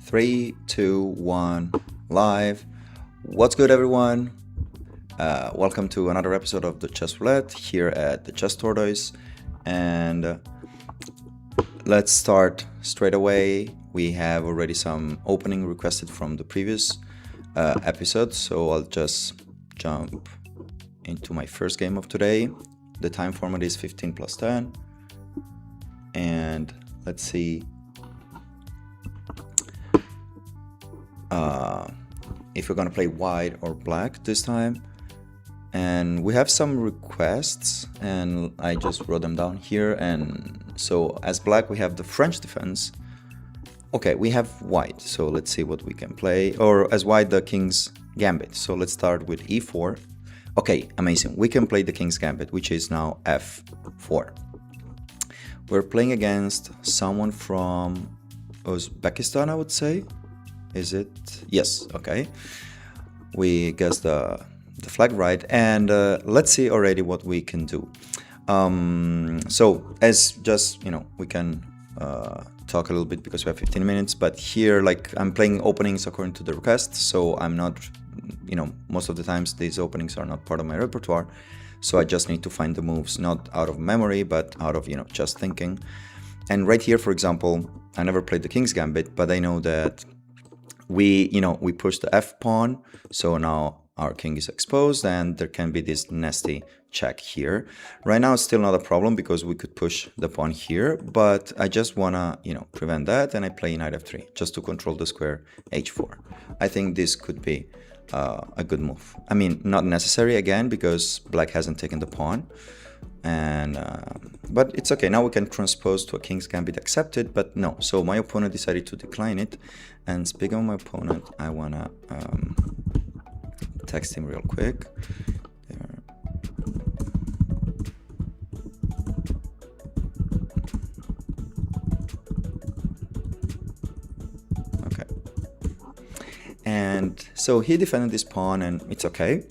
3, 2, 1, live. What's good, everyone? Welcome to another episode of the Chess Roulette here at the Chess Tortoise. And let's start straight away. We have already some opening requested from the previous episode, so I'll just jump into my first game of today. The time format is 15 plus 10. And let's see if we're gonna play white or black this time. And we have some requests and I just wrote them down here. And so as black we have the French defense. Okay, we have white, so let's see what we can play. Or as white, the King's Gambit. So let's start with e4. Okay, amazing. We can play the King's Gambit, which is now f4. We're playing against someone from Uzbekistan, I would say. Is it? Yes, okay. We guessed the flag right, and let's see already what we can do. So as just, we can talk a little bit because we have 15 minutes, but here, like, I'm playing openings according to the request, so I'm not, most of the times these openings are not part of my repertoire, so I just need to find the moves, not out of memory, but out of, just thinking. And right here, for example, I never played the King's Gambit, but I know that we push the f pawn, so now our king is exposed and there can be this nasty check here. Right now it's still not a problem because we could push the pawn here, but I just wanna prevent that, and I play knight f3 just to control the square h4. I think this could be a good move. I mean, not necessary again because black hasn't taken the pawn, and but it's okay. Now we can transpose to a King's Gambit accepted, but no. So my opponent decided to decline it, and speaking of my opponent, I wanna text him real quick. There. Okay. And so he defended this pawn, and it's okay.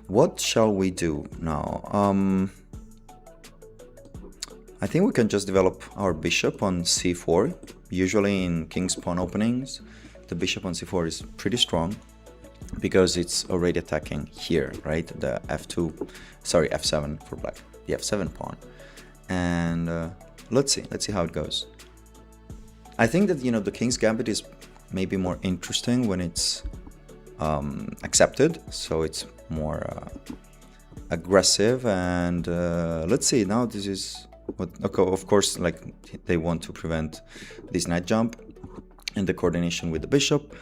What shall we do now? I think we can just develop our bishop on c4. Usually in king's pawn openings, the bishop on c4 is pretty strong because it's already attacking here, right? The f7 for black, the f7 pawn. And let's see how it goes. I think that the King's Gambit is maybe more interesting when it's accepted, so it's more aggressive. And let's see, now this is what, okay, of course, like, they want to prevent this knight jump and the coordination with the bishop.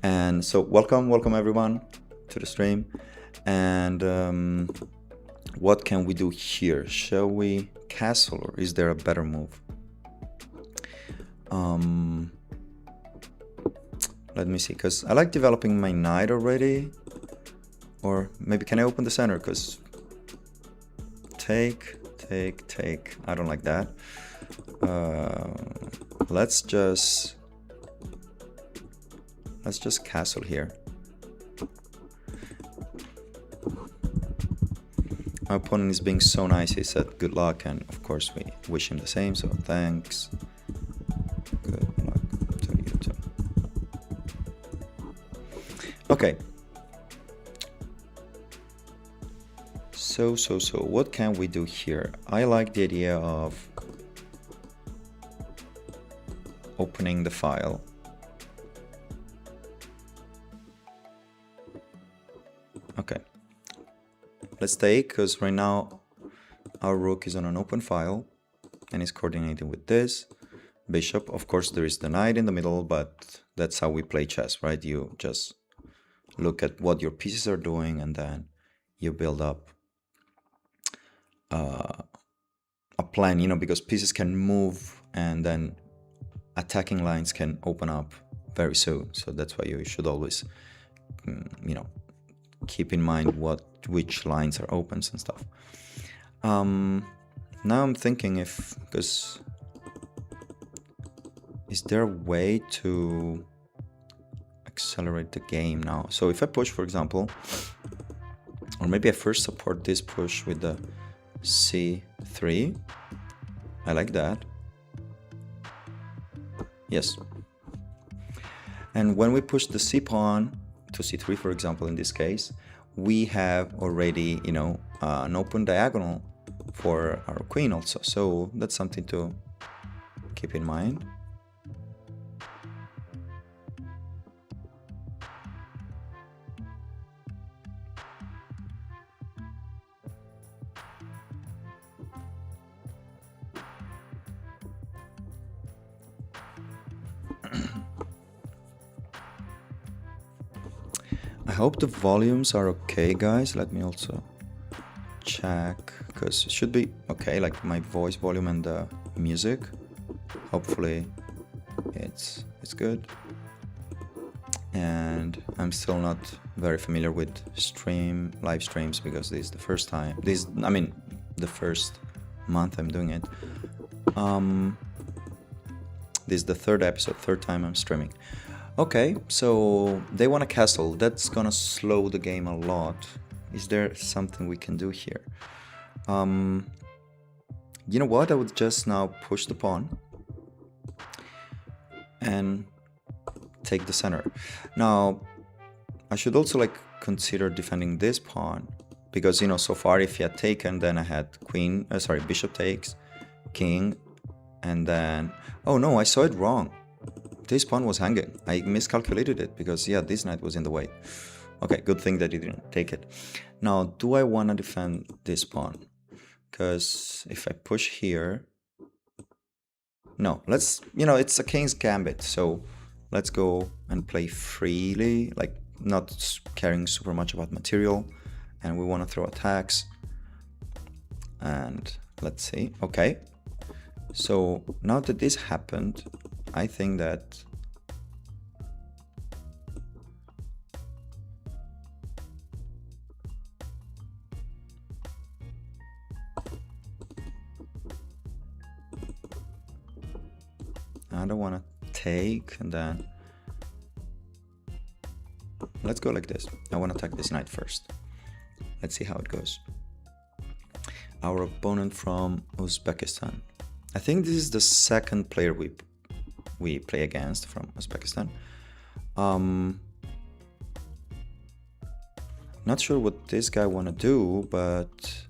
And so welcome everyone to the stream. And what can we do here? Shall we castle, or is there a better move? Let me see, because I like developing my knight already. Or maybe can I open the center? Because take, I don't like that. Let's just castle here. My opponent is being so nice. He said good luck, and of course we wish him the same, so thanks. Good luck to you too. Okay. So what can we do here? I like the idea of opening the file. Okay, let's take, because right now our rook is on an open file and is coordinating with this bishop. Of course there is the knight in the middle, but that's how we play chess, right? You just look at what your pieces are doing and then you build up a plan, because pieces can move and then attacking lines can open up very soon. So that's why you should always keep in mind which lines are opens and stuff. Now I'm thinking because is there a way to accelerate the game now? So if I push, for example, or maybe I first support this push with the c3. I like that. Yes. And when we push the c pawn to c3, for example, in this case, we have already, you know, an open diagonal for our queen also. So that's something to keep in mind. I hope the volumes are okay, guys. Let me also check, because it should be okay, like my voice volume and the music. Hopefully it's good. And I'm still not very familiar with live streams, because this is the first time, the first month I'm doing it. This is the third time I'm streaming. Okay, so they want a castle. That's gonna slow the game a lot. Is there something we can do here? You know what? I would just now push the pawn and take the center. Now, I should also like consider defending this pawn, because, you know, so far if he had taken, then I had bishop takes, king, and then, oh no, I saw it wrong. This pawn was hanging. I miscalculated it because, yeah, this knight was in the way. Okay, good thing that he didn't take it. Now, do I want to defend this pawn? Because if I push here... No, let's... You know, it's a king's gambit, so let's go and play freely, like not caring super much about material. And we want to throw attacks. And let's see. Okay. So now that this happened, I think that I don't want to take, and then let's go like this. I want to attack this knight first. Let's see how it goes. Our opponent from Uzbekistan. I think this is the second player we play against from Uzbekistan. Not sure what this guy want to do, but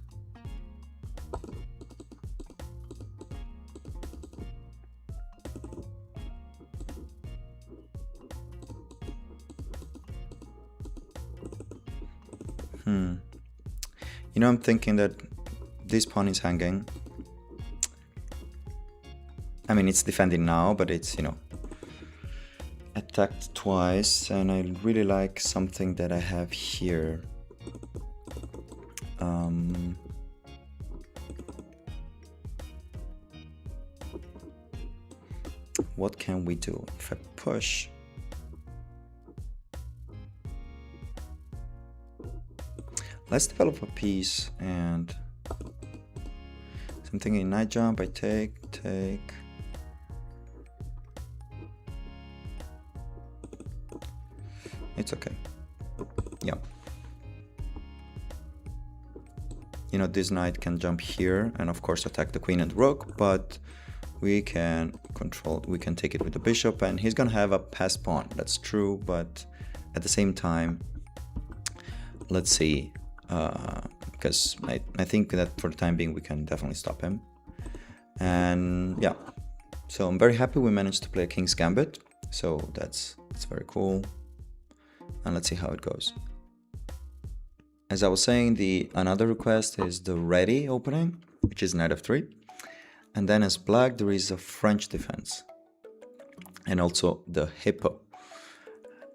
you know, I'm thinking that this pawn is hanging. I mean, it's defending now, but it's, you know, attacked twice, and I really like something that I have here. What can we do? If I push... Let's develop a piece, and something in knight jump. I take. It's okay. Yeah. You know, this knight can jump here and of course attack the queen and rook, but we can take it with the bishop, and he's gonna have a passed pawn. That's true, but at the same time, let's see. Because I think that for the time being we can definitely stop him. And yeah, so I'm very happy we managed to play a king's gambit, so that's very cool. And let's see how it goes. As I was saying, another request is the ready opening, which is knight f3, and then as black there is a French defense and also the hippo.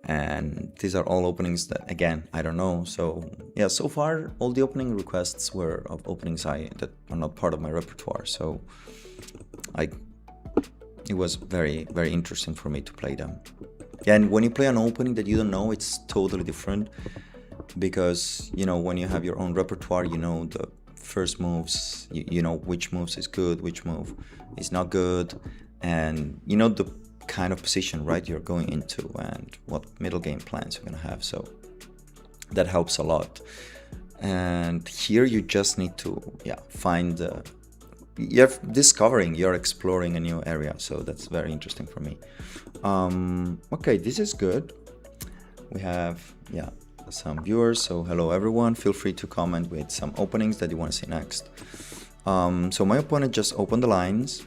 And these are all openings that, again, I don't know. So yeah, so far all the opening requests were of openings that are not part of my repertoire. So it was very, very interesting for me to play them. Yeah, and when you play an opening that you don't know, it's totally different, because, you know, when you have your own repertoire, you know the first moves, you know which moves is good, which move is not good, and you know the kind of position, right, you're going into, and what middle game plans you're gonna have. So that helps a lot. And here you just need to find you're discovering, you're exploring a new area, so that's very interesting for me. Okay, this is good. We have, yeah, some viewers, so hello everyone. Feel free to comment with some openings that you want to see next. So my opponent just opened the lines.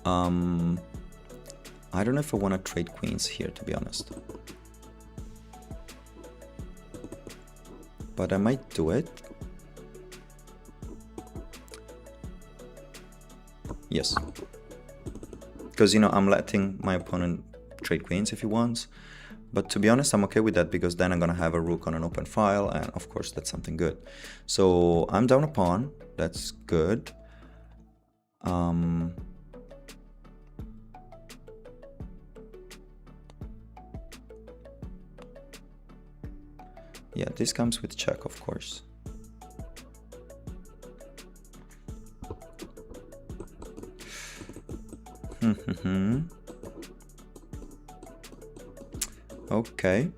I don't know if I want to trade queens here, to be honest, but I might do it. Yes, because, you know, I'm letting my opponent trade queens if he wants, but to be honest, I'm okay with that, because then I'm gonna have a rook on an open file, and of course that's something good. So I'm down a pawn, that's good. Yeah, this comes with check, of course. Okay.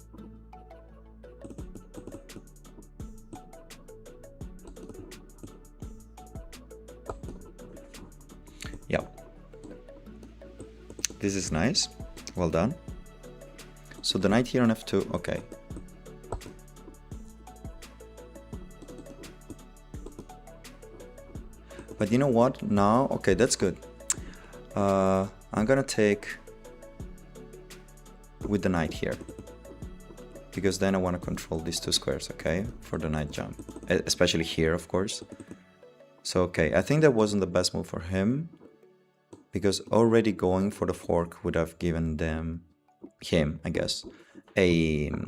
Yeah. This is nice. Well done. So the knight here on f2, okay. But you know what? Now, okay, that's good. I'm gonna take with the knight here, because then I want to control these two squares, okay, for the knight jump, especially here, of course. So, okay, I think that wasn't the best move for him, because already going for the fork would have given him, I guess, an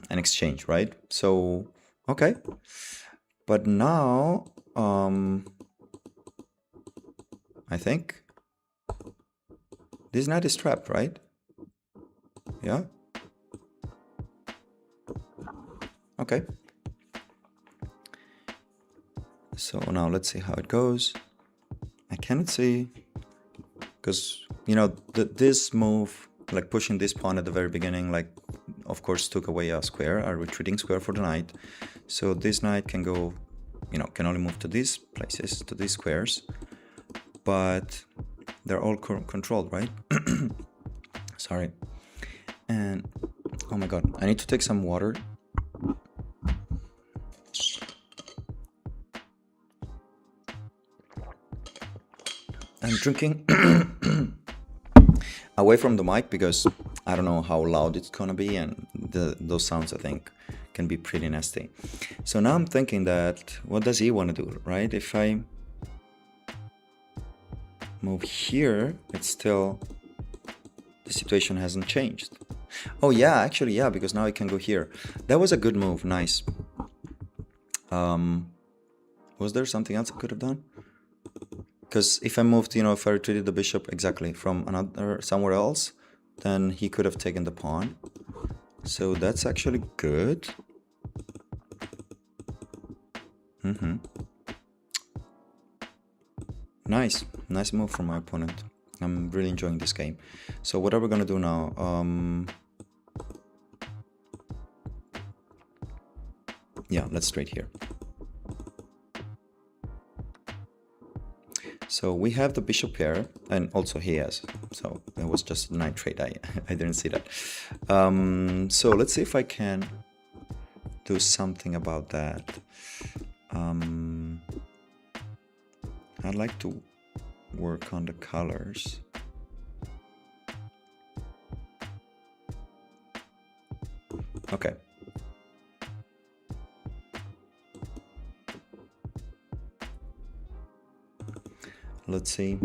exchange, right? So, okay. But now, I think this knight is trapped, right? Yeah. Okay. So now let's see how it goes. I cannot see, because, you know, this move, like pushing this pawn at the very beginning, like, of course, took away a square, a retreating square for the knight. So this knight can go, you know, can only move to these places, to these squares, but they're all controlled, right? Sorry. And oh my god, I need to take some water. I'm drinking away from the mic, because I don't know how loud it's gonna be, and those sounds, I think, can be pretty nasty. So now I'm thinking that, what does he want to do, right? If I move here, it's still, the situation hasn't changed. Oh yeah, actually, yeah, because now I can go here. That was a good move, nice. Was there something else I could have done? Because if I moved, you know, if I retreated the bishop exactly from somewhere else, then he could have taken the pawn. So that's actually good. Nice move from my opponent. I'm really enjoying this game. So what are we gonna do now? Yeah, let's trade here. So we have the bishop pair, and also he has. So it was just a knight trade. I didn't see that. So let's see if I can do something about that. I'd like to work on the colors. Okay. Let's see.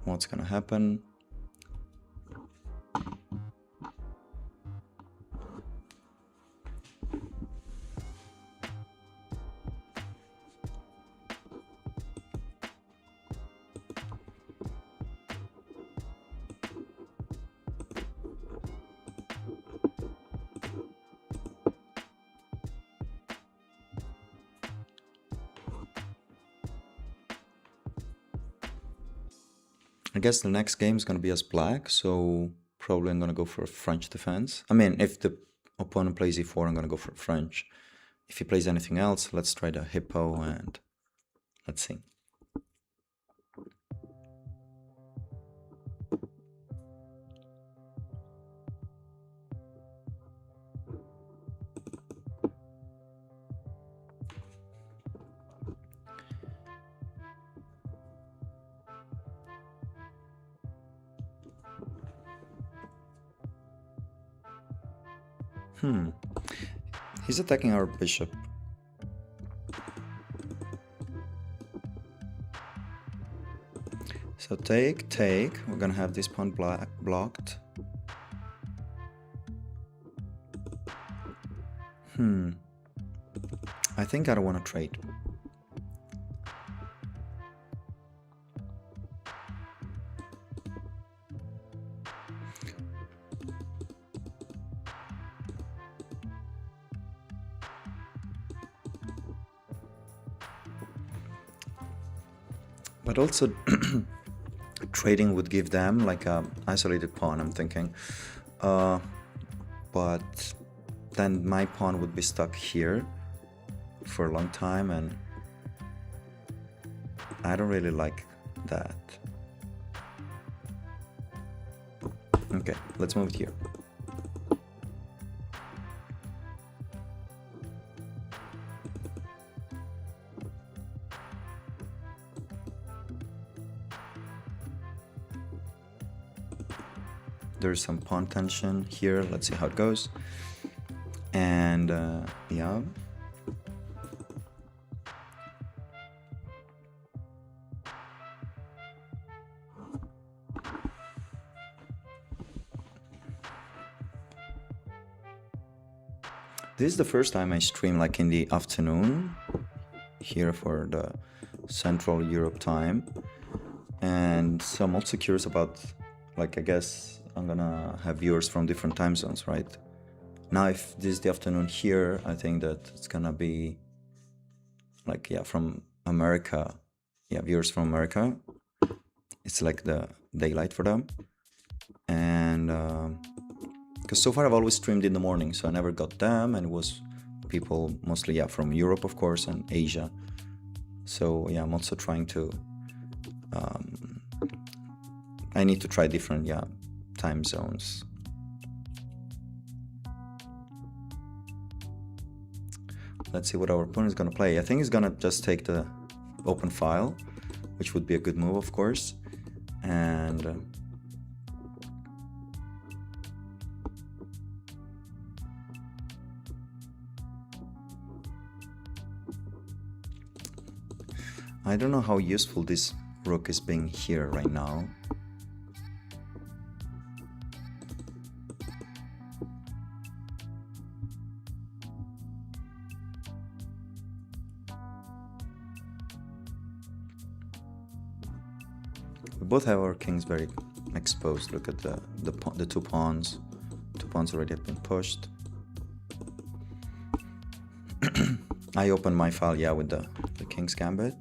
What's gonna happen? I guess the next game is gonna be as black, so probably I'm gonna go for a French defense. I mean, if the opponent plays e4, I'm gonna go for French. If he plays anything else, let's try the hippo and let's see. He's attacking our bishop. So take, take. We're gonna have this pawn blocked. I think I don't want to trade. But also trading would give them like a isolated pawn, I'm thinking. But then my pawn would be stuck here for a long time, and I don't really like that. Okay, let's move it here. There's some pawn tension here. Let's see how it goes. And yeah. This is the first time I stream like in the afternoon here for the Central Europe time. And so I'm also curious about, like, I guess I'm gonna have viewers from different time zones, right? Now, if this is the afternoon here, I think that it's gonna be like, yeah, from America. Yeah, viewers from America. It's like the daylight for them. And because so far I've always streamed in the morning, so I never got them, and it was people mostly, yeah, from Europe, of course, and Asia. So yeah, I'm also trying to I need to try different, yeah, time zones. Let's see what our opponent is gonna play. I think he's gonna just take the open file, which would be a good move, of course. And I don't know how useful this rook is being here right now. We both have our kings very exposed. Look at the two pawns. Two pawns already have been pushed. I opened my file, yeah, with the king's gambit.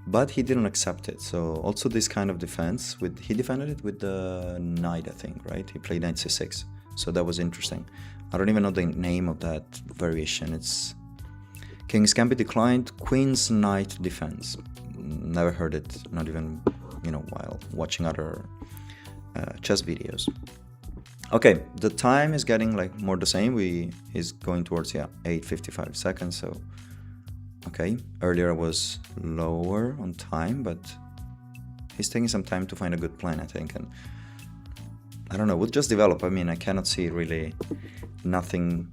But he didn't accept it. So also this kind of defense, he defended it with the knight, I think, right? He played knight c6. So that was interesting. I don't even know the name of that variation. It's king's gambit declined, queen's knight defense. Never heard it, not even, you know, while watching other chess videos. Okay, the time is getting like more the same. He's going towards, yeah, 8:55 seconds. So okay, earlier I was lower on time, but he's taking some time to find a good plan, I think. And I don't know, we'll just develop. I mean, I cannot see really nothing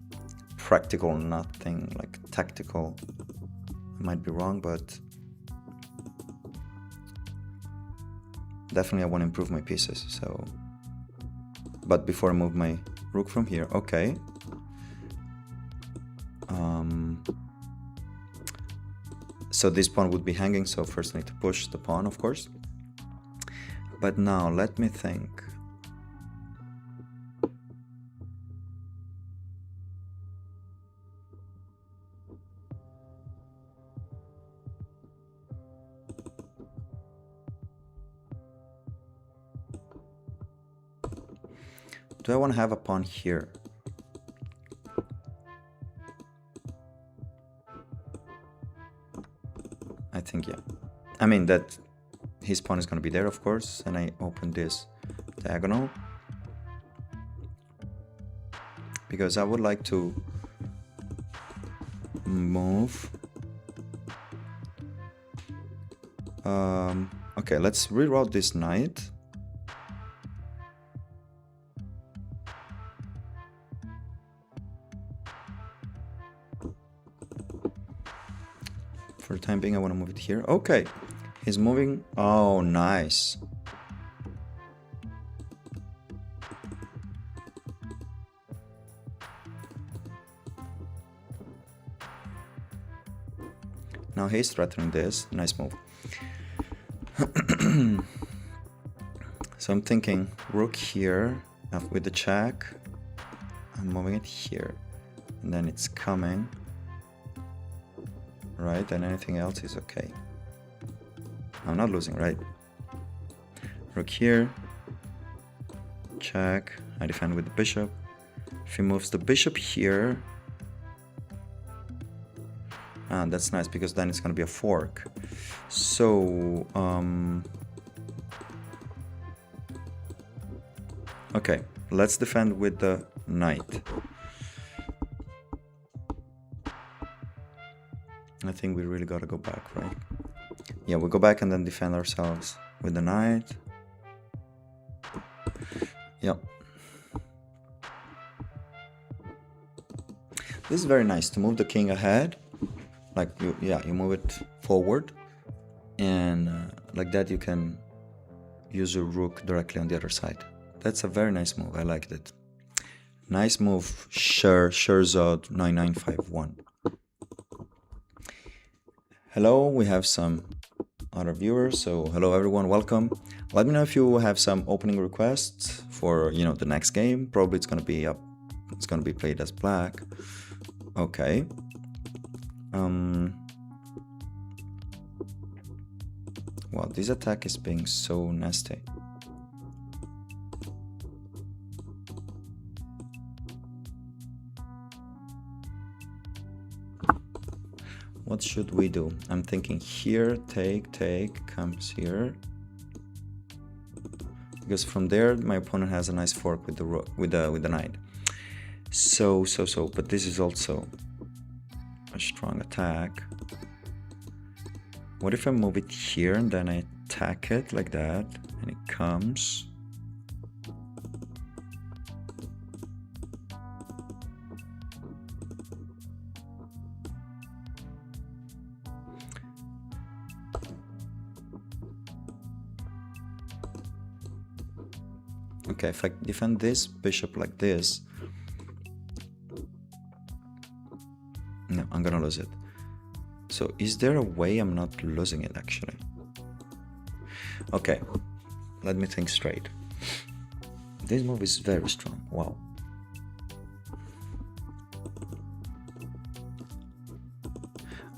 practical, nothing like tactical. I might be wrong, but definitely I want to improve my pieces. So, but before I move my rook from here, okay. So this pawn would be hanging, so first I need to push the pawn, of course. But now, let me think. do I want to have a pawn here? I think, yeah. I mean, that his pawn is going to be there, of course, and I open this diagonal because I would like to move. Okay, let's reroute this knight. For the time being, I want to move it here. Okay, he's moving. Oh, nice. Now he's threatening this. Nice move. So I'm thinking rook here with the check. I'm moving it here, and then it's coming. Right, and anything else is okay. I'm not losing, right? Rook here. Check. I defend with the bishop. If he moves the bishop here, that's nice because then it's gonna be a fork. So okay, let's defend with the knight. I think we really gotta go back, right? Yeah, we go back and then defend ourselves with the knight. Yep. This is very nice to move the king ahead. Like, you move it forward. And like that you can use your rook directly on the other side. That's a very nice move. I liked it. Nice move, Sherzod 9951. Hello, we have some other viewers. So hello everyone, welcome. Let me know if you have some opening requests for, you know, the next game. Probably it's gonna be played as black. Okay. Wow, this attack is being so nasty. What should we do? I'm thinking here, take, comes here. Because from there, my opponent has a nice fork with the rook, with the knight. So, but this is also a strong attack. What if I move it here and then I attack it like that, and it comes? Okay, if I defend this bishop like this, no, I'm gonna lose it. So is there a way I'm not losing it actually? Okay, let me think straight. This move is very strong. Wow.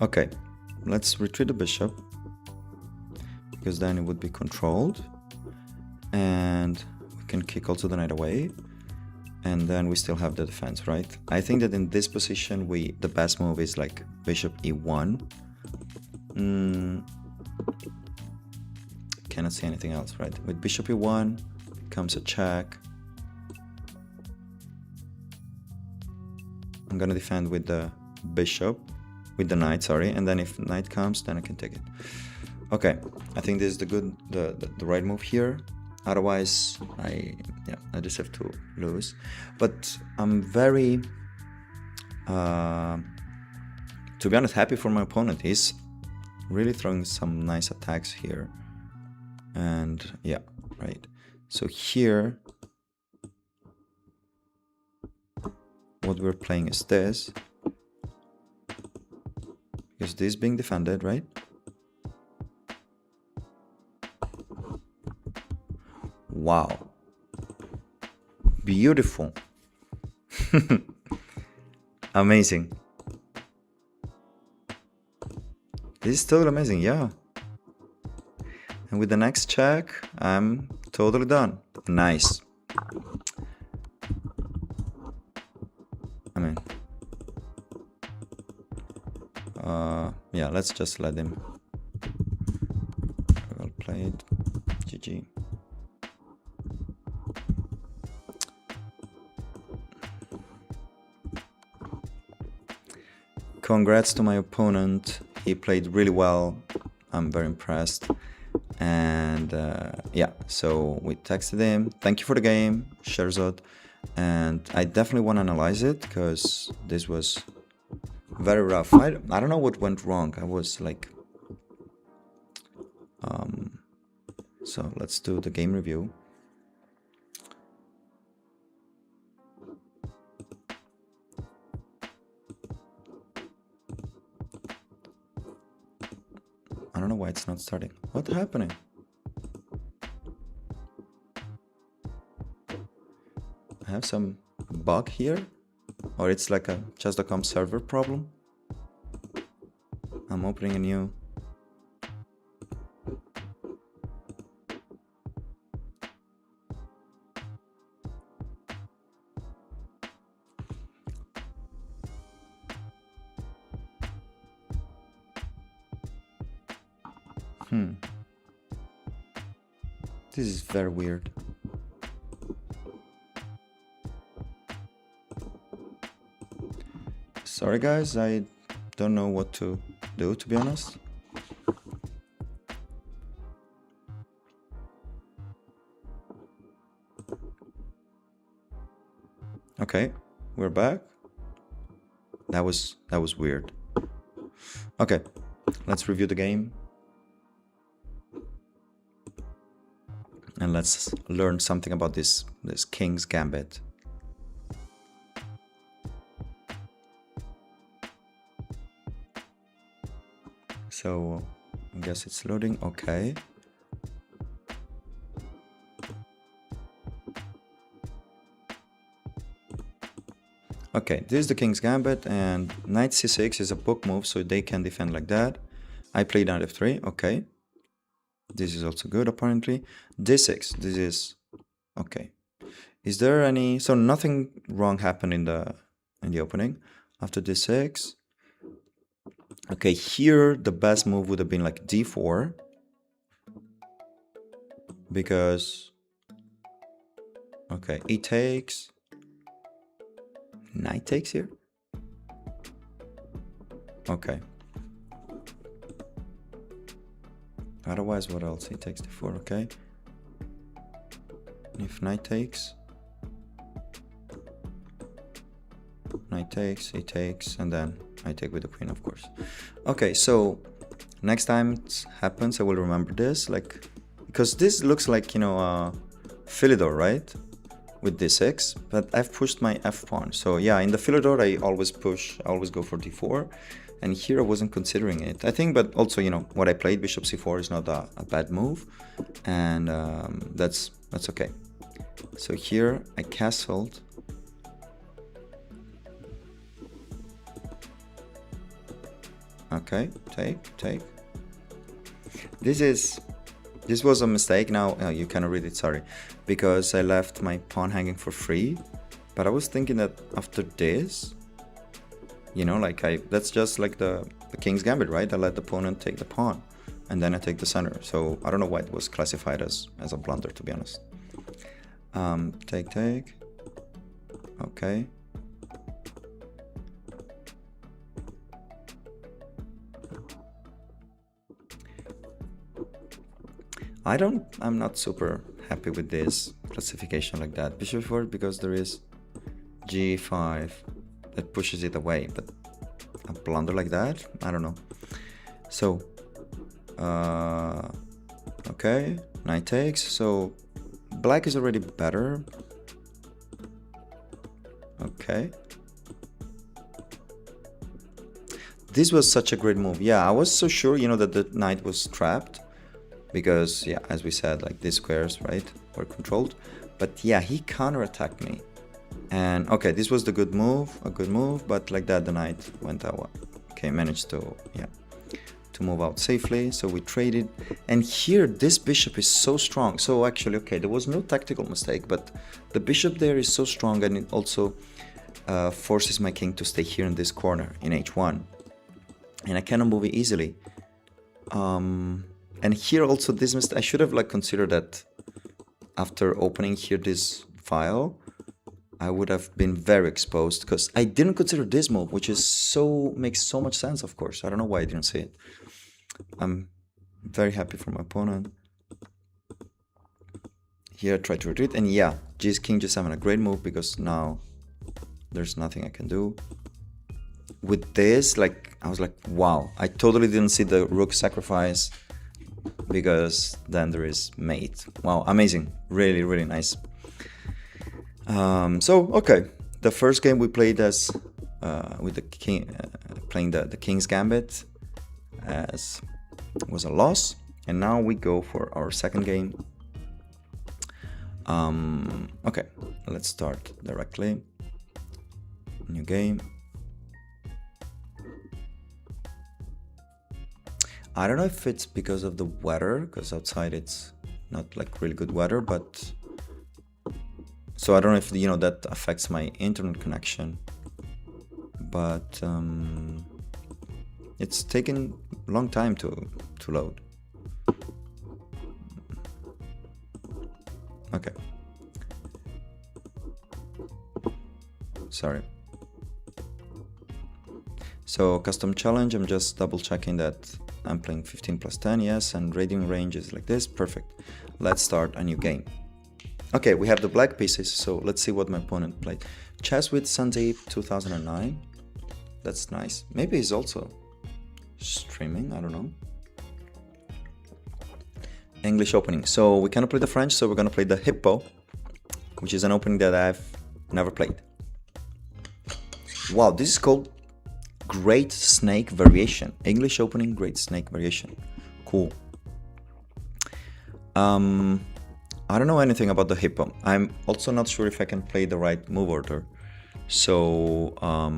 Okay, let's retreat the bishop because then it would be controlled, and we can kick also the knight away, and then we still have the defense, right? I think that in this position the best move is like bishop e1. Cannot see anything else, right? With bishop e1 comes a check. I'm gonna defend with the bishop, with the knight, sorry, and then if knight comes, then I can take it. Okay, I think this is the right move here. Otherwise, I just have to lose. But I'm very, to be honest, happy for my opponent. He's really throwing some nice attacks here. And yeah, right. So here, what we're playing is this. Because this being defended, right? Wow. Beautiful. Amazing. This is totally amazing, yeah. And with the next check, I'm totally done. Nice. Yeah, let's just let him. Well played. GG. Congrats to my opponent. He played really well. I'm very impressed. And yeah, so we texted him. Thank you for the game, Sherzod. And I definitely want to analyze it because this was very rough. I don't know what went wrong. I was like... So let's do the game review. I don't know why it's not starting. What's happening? I have some bug here? Or it's like a chess.com server problem? I'm opening a new... This is very weird. Sorry guys, I don't know what to do, to be honest. Okay, we're back. That was weird. Okay, let's review the game. And let's learn something about this King's Gambit. So, I guess it's loading. Okay. Okay, this is the King's Gambit, and Knight c6 is a book move, so they can defend like that. I played Knight f3. Okay. This is also good, apparently. d6, this is... Okay. Is there any... So nothing wrong happened in the opening. After d6... Okay, here the best move would have been like d4. Because... Okay, e takes... Knight takes here? Okay. Otherwise, what else? He takes d4, okay. If knight takes, he takes, and then I take with the queen, of course. Okay, so next time it happens, I will remember this, like, because this looks like, you know, Philidor, right? With d6, but I've pushed my f pawn. So yeah, in the Philidor, I always go for d4. And here I wasn't considering it. I think, but also, you know, what I played, bishop c4 is not a bad move. And that's okay. So here I castled. Okay, take. This was a mistake. Now you cannot read it, sorry. Because I left my pawn hanging for free. But I was thinking that after this, you know, like that's just like the King's Gambit, right? I let the opponent take the pawn, and then I take the center. So I don't know why it was classified as a blunder, to be honest. Take. Okay. I'm not super happy with this classification like that. Bishop f4, because there is g5 that pushes it away, but a blunder like that, I don't know. So okay, knight takes. So black is already better. Okay, this was such a great move. Yeah, I was so sure, you know, that the knight was trapped, because yeah, as we said, like these squares, right, were controlled. But yeah, he counterattacked me. And okay, this was a good move, but like that the knight went out. Okay, managed to move out safely. So we traded, and here this bishop is so strong. So actually, okay, there was no tactical mistake, but the bishop there is so strong, and it also forces my king to stay here in this corner in h1. and I cannot move it easily. And here also this mistake, I should have like considered that after opening here this file, I would have been very exposed, because I didn't consider this move, which is makes so much sense, of course. I don't know why I didn't see it. I'm very happy for my opponent. Here I try to retreat, and yeah, King G7, a great move, because now there's nothing I can do. With this, like, I was like, wow, I totally didn't see the rook sacrifice, because then there is mate. Wow, amazing, really, really nice. So okay, the first game we played as with the king, playing the King's Gambit, as was a loss, and now we go for our second game. Okay, let's start directly. New game. I don't know if it's because of the weather, because outside it's not like really good weather, but so I don't know if, you know, that affects my internet connection, but it's taking a long time to load. Okay. Sorry. So custom challenge, I'm just double checking that I'm playing 15 plus 10, yes, and rating range is like this, perfect. Let's start a new game. Okay, we have the black pieces, so let's see what my opponent played. Chess with Sandeep 2009, that's nice. Maybe he's also streaming, I don't know. English opening, so we cannot play the French, so we're gonna play the Hippo, which is an opening that I've never played. Wow, this is called Great Snake Variation. English opening, Great Snake Variation. Cool. I don't know anything about the Hippo. I'm also not sure if I can play the right move order. So, oh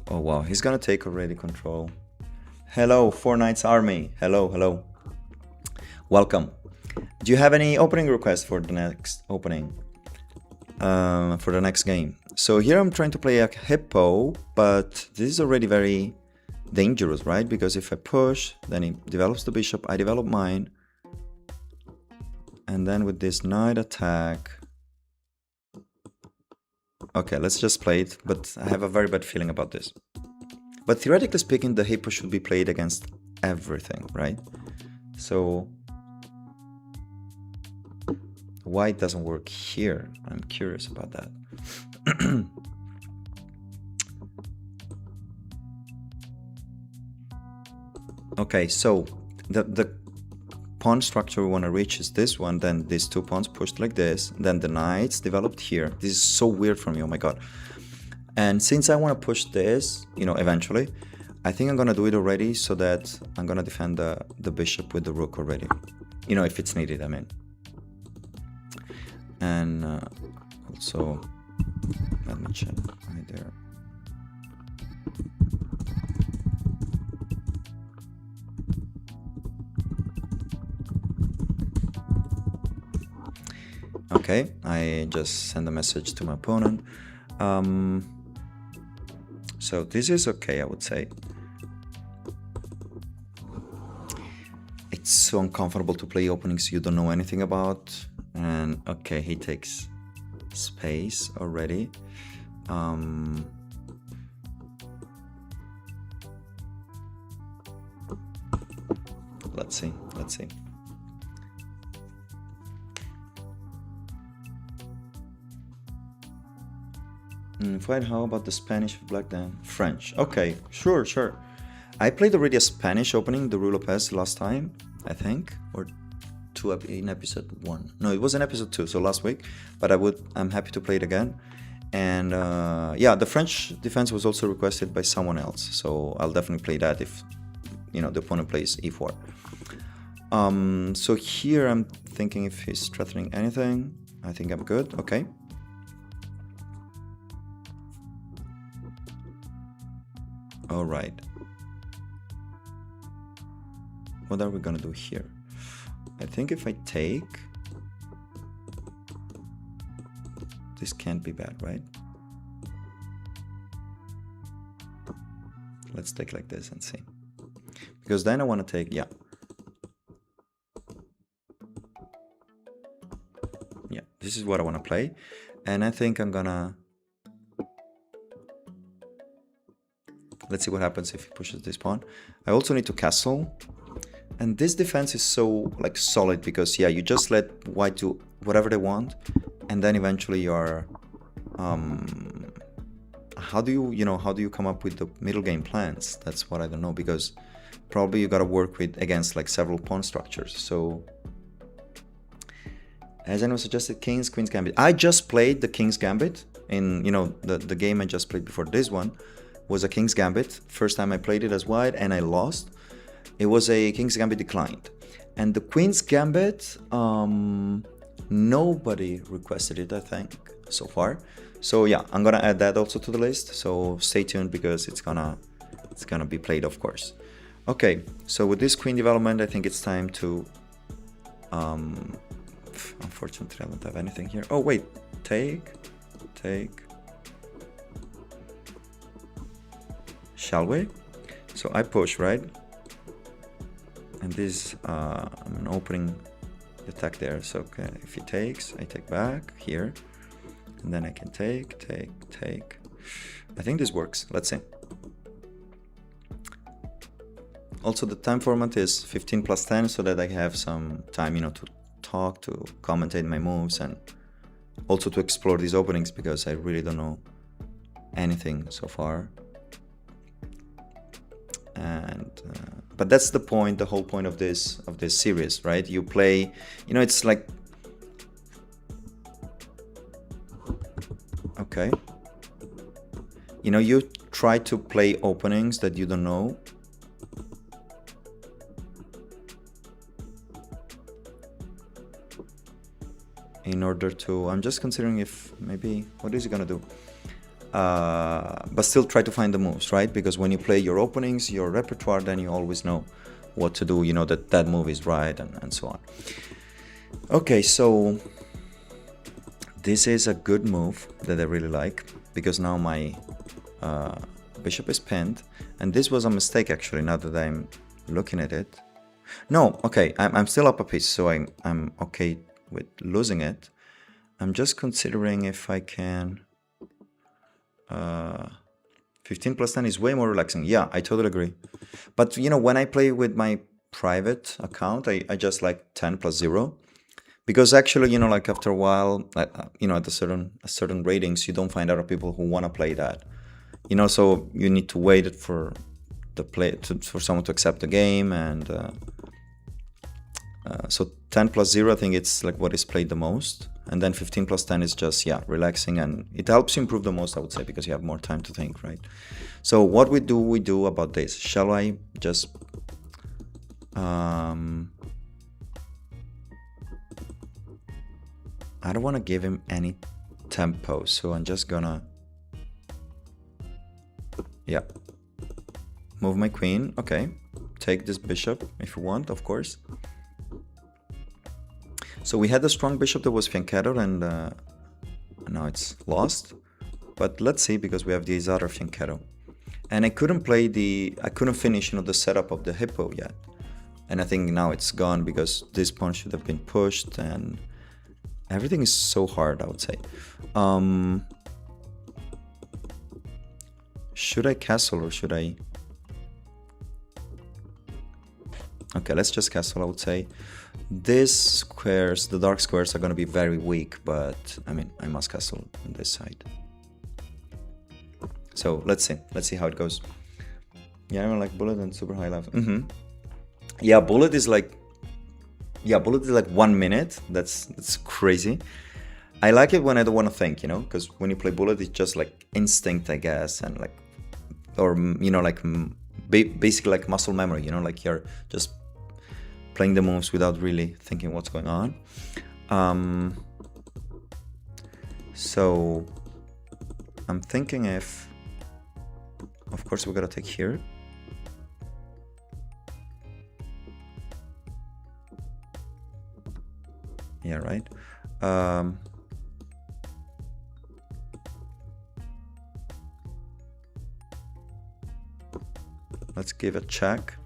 wow, he's gonna take already control. Hello, Four Knights Army. Hello, hello. Welcome. Do you have any opening requests for the next opening? For the next game? So here I'm trying to play a Hippo, but this is already very dangerous, right? Because if I push, then he develops the bishop, I develop mine. And then with this knight attack... Okay, let's just play it, but I have a very bad feeling about this. But theoretically speaking, the Hippo should be played against everything, right? So... why it doesn't work here? I'm curious about that. Okay, so the pawn structure we want to reach is this one, then these two pawns pushed like this, then the knights developed here. This is so weird for me, oh my god. And since I want to push this, you know, eventually, I think I'm gonna do it already, so that I'm gonna defend the bishop with the rook already. You know, if it's needed, I mean. And also, let me check right there. Okay, I just send a message to my opponent. So this is okay, I would say. It's so uncomfortable to play openings you don't know anything about. And okay, he takes space already. Let's see. Fine, how about the Spanish black then? French. Okay, sure. I played already a Spanish opening, the Ruy Lopez, last time, I think, or in episode 1. No, it was in episode 2, so last week, but I'm happy to play it again. And yeah, the French defense was also requested by someone else, so I'll definitely play that if, you know, the opponent plays e4. So here I'm thinking if he's threatening anything, I think I'm good. Okay. All right. What are we gonna do here? I think if I take... this can't be bad, right? Let's take like this and see. Because then I want to take, yeah. Yeah, this is what I want to play. And I think I'm gonna... Let's see what happens if he pushes this pawn. I also need to castle. And this defense is so like solid because, yeah, you just let white do whatever they want. And then eventually you're... how do you come up with the middle game plans? That's what I don't know, because probably you gotta work with against like several pawn structures. So as Anno suggested, King's Queen's Gambit. I just played the King's Gambit in, the game I just played before this one was a King's Gambit. First time I played it as white and I lost. It was a King's Gambit declined. And the Queen's Gambit, nobody requested it, I think, so far. So yeah, I'm gonna add that also to the list. So stay tuned because it's gonna be played, of course. Okay, so with this queen development, I think it's time to... unfortunately, I don't have anything here. Oh wait, take. Shall we? So I push, right? And this, I'm opening the attack there. So okay, if he takes, I take back here. And then I can take. I think this works. Let's see. Also, the time format is 15 plus 10, so that I have some time, to talk, to commentate my moves, and also to explore these openings, because I really don't know anything so far. And but that's the point, the whole point of this series, right? You play, it's like... Okay. You try to play openings that you don't know. In order to... I'm just considering if maybe... What is he gonna do? But still try to find the moves, right? Because when you play your openings, your repertoire, then you always know what to do, that move is right, and so on. Okay, so... This is a good move that I really like, because now my bishop is pinned, and this was a mistake actually, now that I'm looking at it. No, okay, I'm still up a piece, so I'm okay with losing it. I'm just considering if I can... 15 plus 10 is way more relaxing. Yeah, I totally agree. But, when I play with my private account, I just like 10 plus 0. Because actually, like after a while, at a certain ratings, you don't find other people who want to play that. So you need to wait for for someone to accept the game, and so 10 plus 0, I think it's like what is played the most, and then 15 plus 10 is just, yeah, relaxing, and it helps you improve the most, I would say, because you have more time to think, right? So what we do about this? Shall I just I don't want to give him any tempo, so I'm just gonna, yeah, move my queen. Okay, take this bishop if you want, of course. So we had a strong bishop that was fianchetto, and now it's lost. But let's see, because we have these other fianchetto, and I couldn't finish the setup of the hippo yet, and I think now it's gone because this pawn should have been pushed, and everything is so hard, I would say. Should I castle or should I... Okay, let's just castle, I would say. These squares, the dark squares, are going to be very weak, but I mean, I must castle on this side. So let's see how it goes. Yeah, I mean, like bullet and super high life. Yeah, bullet is like 1 minute. That's crazy. I like it when I don't want to think, because when you play bullet, it's just like instinct, I guess, and like, or like basically like muscle memory, like you're just playing the moves without really thinking what's going on. So I'm thinking if, of course, we gotta take here. Yeah, right. Let's give a check.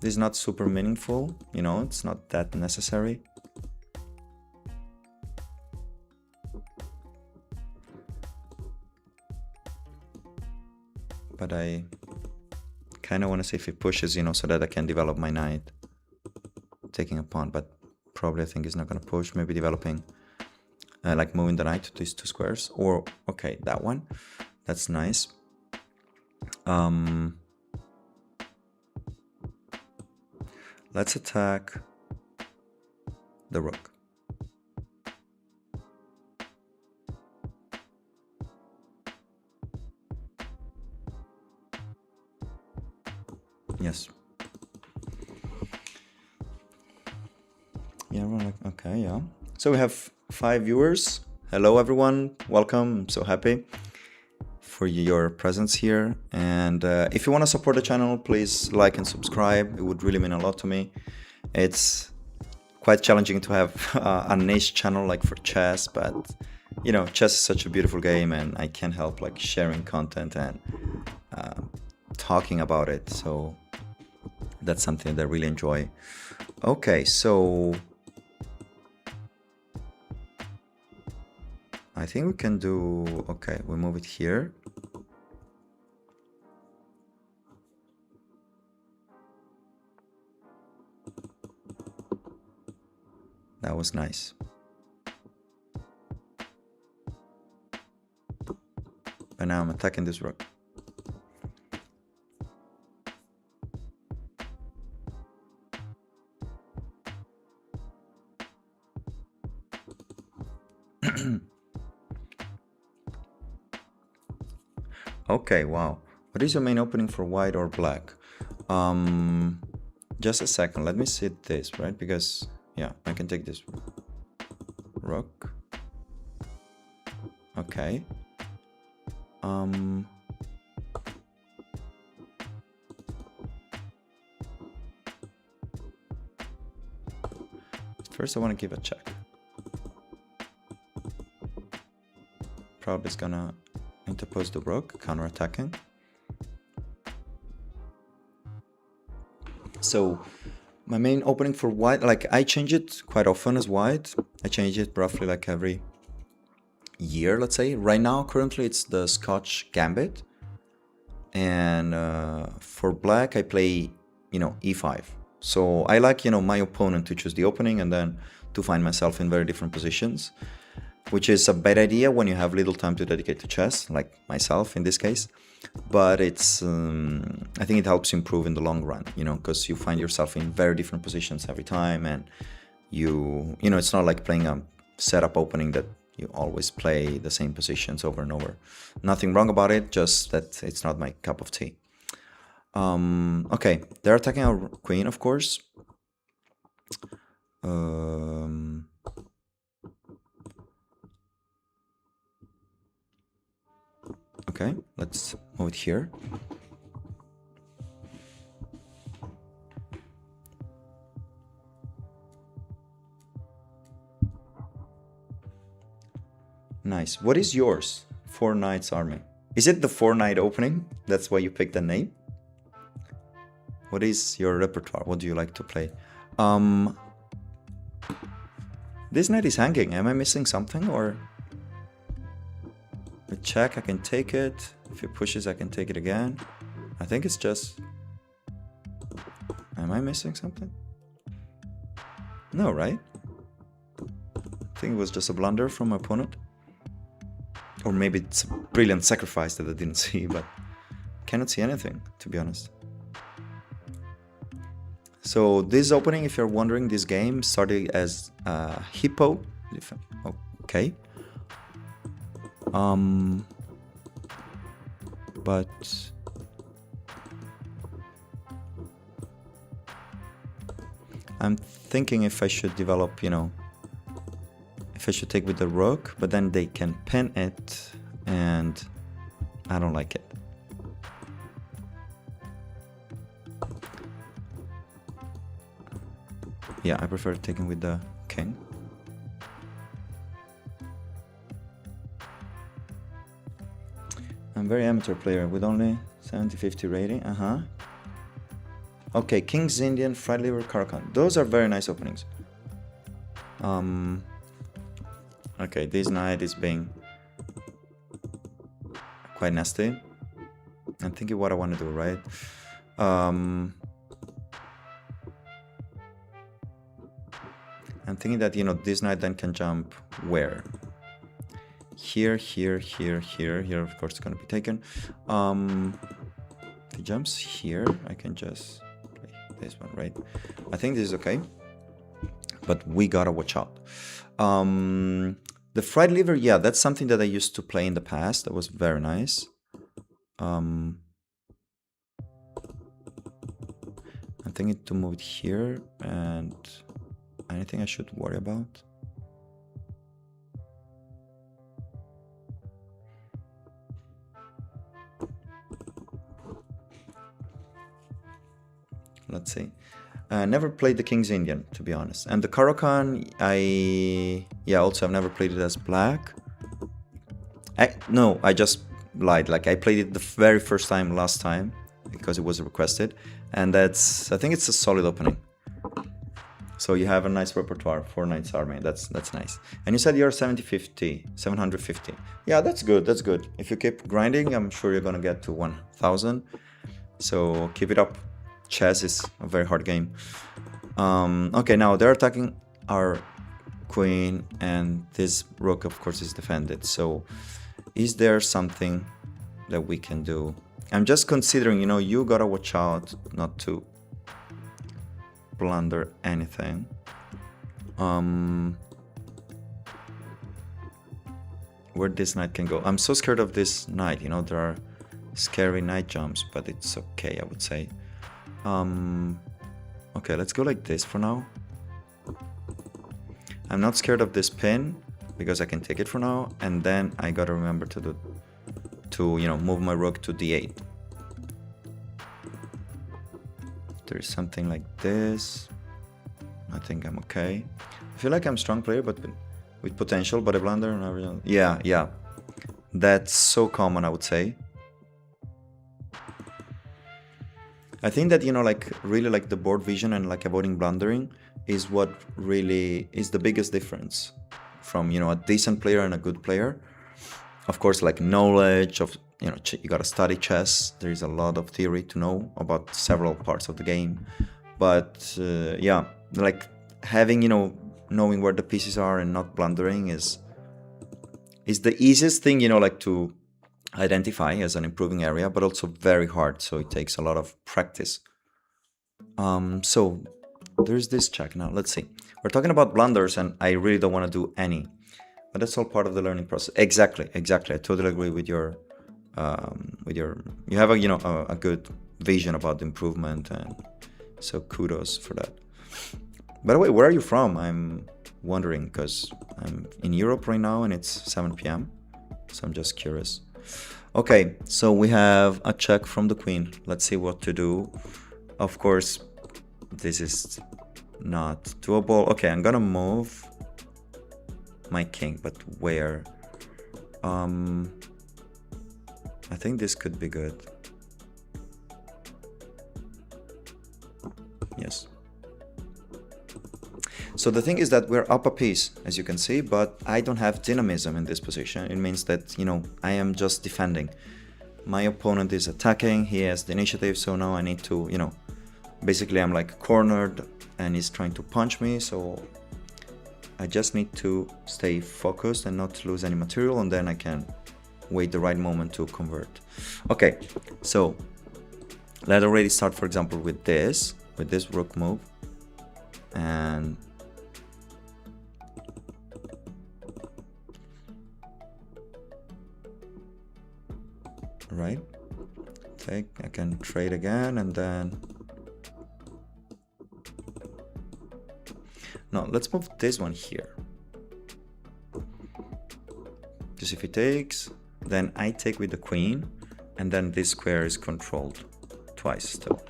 This is not super meaningful, you know, it's not that necessary. But I kind of want to see if he pushes, you know, so that I can develop my knight taking a pawn, but probably I think he's not going to push, maybe developing, like moving the knight to these two squares, or, okay, that one, that's nice. Let's attack the rook. Yes. Yeah, we're like, okay, yeah. So we have 5 viewers. Hello, everyone. Welcome. I'm so happy for your presence here. And if you want to support the channel, please like and subscribe. It would really mean a lot to me. It's quite challenging to have a niche channel like for chess, but you know, chess is such a beautiful game, and I can't help like sharing content and talking about it. So that's something that I really enjoy. Okay, so I think we can do, okay, we move it here. That was nice. But now I'm attacking this rook. Okay, wow. What is your main opening for white or black? Just a second. Let me see this, right? Because, yeah, I can take this rook. Okay. First, I want to give a check. Probably is gonna interpose the rook, counter-attacking. So my main opening for white, like I change it quite often as white. I change it roughly like every year, let's say. Right now, currently, it's the Scotch Gambit. And for black, I play, you know, e5. So I like, you know, my opponent to choose the opening and then to find myself in very different positions, which is a bad idea when you have little time to dedicate to chess, like myself in this case. But it's, I think it helps you improve in the long run, you know, because you find yourself in very different positions every time, and you know, it's not like playing a setup opening that you always play the same positions over and over. Nothing wrong about it, just that it's not my cup of tea. Okay, they're attacking our queen, of course. Okay, let's move it here. Nice. What is yours? 4 Knights Army. Is it the 4 Knight opening? That's why you picked the name? What is your repertoire? What do you like to play? This knight is hanging. Am I missing something, or? A check, I can take it. If he pushes, I can take it again. I think it's just... Am I missing something? No, right? I think it was just a blunder from my opponent. Or maybe it's a brilliant sacrifice that I didn't see, but cannot see anything, to be honest. So this opening, if you're wondering, this game started as Hippo. Okay. But I'm thinking if I should develop, you know, if I should take with the rook, but then they can pin it, and I don't like it. Yeah, I prefer taking with the king. I'm very amateur player with only 70-50 rating, Okay, King's Indian, Fried Liver, Caro-Kann. Those are very nice openings. Okay, this knight is being quite nasty. I'm thinking what I want to do, right? I'm thinking that, you know, this knight then can jump where? Here, here, here, here. Here, of course, it's going to be taken. If he jumps here, I can just play this one, right? I think this is okay. But we gotta watch out. The fried liver, yeah, that's something that I used to play in the past. That was very nice. I'm thinking to move it here, and anything I should worry about? Let's see. Never played the King's Indian, to be honest. And the Caro-Kann, also I've never played it as black. No, I just lied. Like, I played it the very first time last time because it was requested. And I think it's a solid opening. So you have a nice repertoire, 4 knights army. That's nice. And you said you're 750. Yeah, that's good. That's good. If you keep grinding, I'm sure you're gonna get to 1000. So keep it up. Chess is a very hard game. Okay, now they're attacking our queen, and this rook, of course, is defended. So is there something that we can do? I'm just considering, you know, you gotta watch out not to blunder anything. Where this knight can go. I'm so scared of this knight, you know, there are scary knight jumps, but it's okay, I would say. Okay, let's go like this for now. I'm not scared of this pin because I can take it for now, and then I gotta remember to move my rook to d8. If there's something like this, I think I'm okay. I feel like I'm a strong player, but with potential, but a blunder. Yeah, that's so common, I would say. I think that, you know, like, really, like, the board vision and, like, avoiding blundering is what really is the biggest difference from, you know, a decent player and a good player. Of course, like, knowledge of, you know, you gotta study chess. There is a lot of theory to know about several parts of the game. But, yeah, like, having, you know, knowing where the pieces are and not blundering is the easiest thing, you know, like, to identify as an improving area, but also very hard, so it takes a lot of practice. So there's this check. Now let's see, we're talking about blunders, and I really don't want to do any, but that's all part of the learning process. Exactly, I totally agree with your you have a, you know, a good vision about the improvement, and so kudos for that. By the way, where are you from? I'm wondering, because I'm in Europe right now and it's 7 p.m, so I'm just curious. Okay, so we have a check from the queen. Let's see what to do. Of course, this is not doable. Okay, I'm gonna move my king, but where? I think this could be good. Yes. So the thing is that we're up a piece, as you can see, but I don't have dynamism in this position. It means that, you know, I am just defending. My opponent is attacking, he has the initiative, so now I need to, you know, basically I'm like cornered and he's trying to punch me, so I just need to stay focused and not lose any material, and then I can wait the right moment to convert. Okay, so let's already start, for example, with this rook move, and right, take, I can trade again, and then no, let's move this one here, because if he takes, then I take with the queen, and then this square is controlled twice still.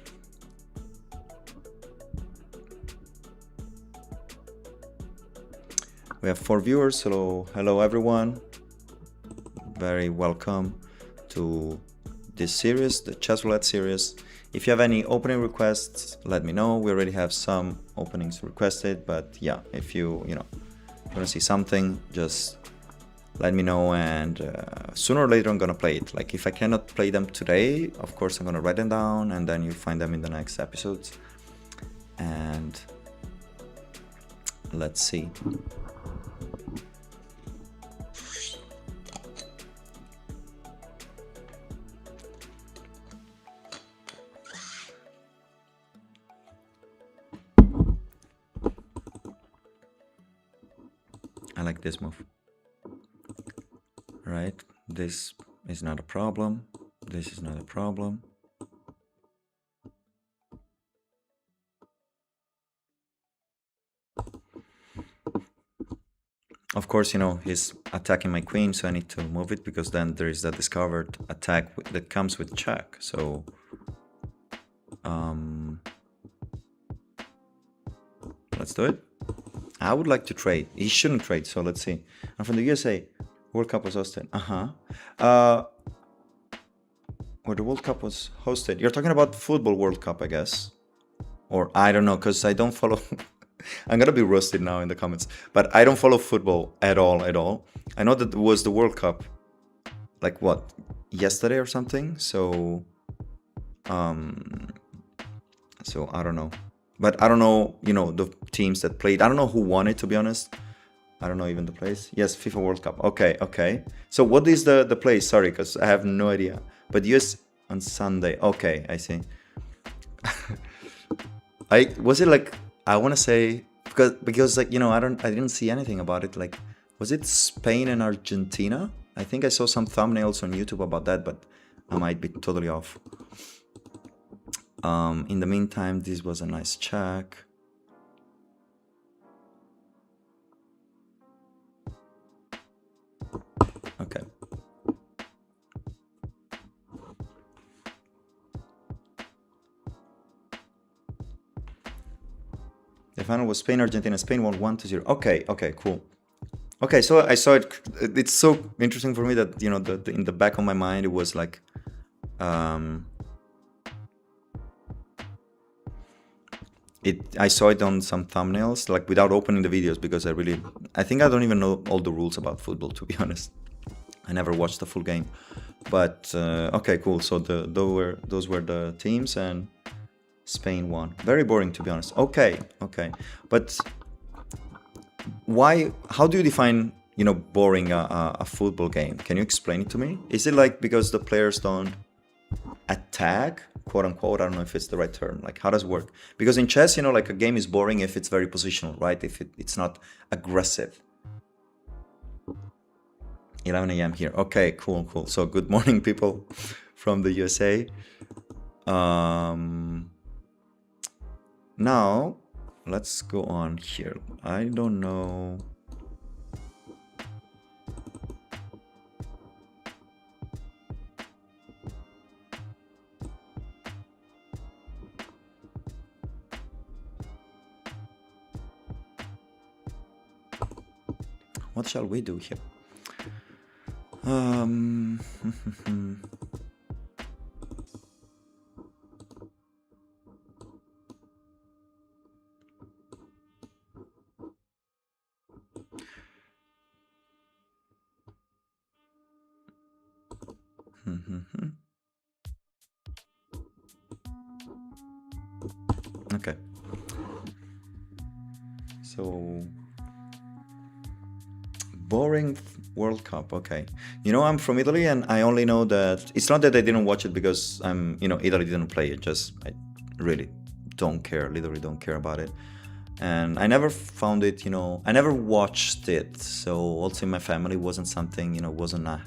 We have 4 viewers, so hello everyone, very welcome to this series, the Chess Roulette series. If you have any opening requests, let me know. We already have some openings requested, but yeah, if you want to see something, just let me know, and sooner or later I'm gonna play it. Like if I cannot play them today, of course I'm gonna write them down, and then you find them in the next episodes. And let's see. I like this move. Right, this is not a problem. This is not a problem. Of course, he's attacking my queen, so I need to move it, because then there is the discovered attack that comes with check. So let's do it. I would like to trade. He shouldn't trade, so let's see. I'm from the USA. World Cup was hosted. Where the World Cup was hosted. You're talking about football World Cup, I guess. Or I don't know, because I don't follow... I'm gonna be roasted now in the comments. But I don't follow football at all. I know that it was the World Cup, like what, yesterday or something? So I don't know. But I don't know, the teams that played. I don't know who won it, to be honest. I don't know even the place. Yes, FIFA World Cup. Okay. So what is the place? Sorry, because I have no idea. But US on Sunday. Okay, I see. Was it like, I want to say, because like, I didn't see anything about it. Like, was it Spain and Argentina? I think I saw some thumbnails on YouTube about that, but I might be totally off. In the meantime, this was a nice check. Okay. The final was Spain-Argentina. Spain won 1-0. Okay, cool. Okay, so I saw it. It's so interesting for me that, in the back of my mind, it was like... I saw it on some thumbnails, like without opening the videos, because I think I don't even know all the rules about football, to be honest. I never watched the full game. But, okay, cool. So those were the teams, and Spain won. Very boring, to be honest. Okay. But how do you define, boring a football game? Can you explain it to me? Is it like because the players don't attack, quote unquote? I don't know if it's the right term. Like, how does it work? Because in chess, like a game is boring if it's very positional, right? If it's not aggressive. 11 a.m. here. Okay, cool. So good morning, people from the USA. Now, let's go on here. I don't know. What shall we do here? Okay. So boring World Cup. Okay. I'm from Italy, and I only know that it's not that I didn't watch it because Italy didn't play it. Just I really don't care. Literally don't care about it. And I never found it, I never watched it. So also in my family wasn't something, wasn't a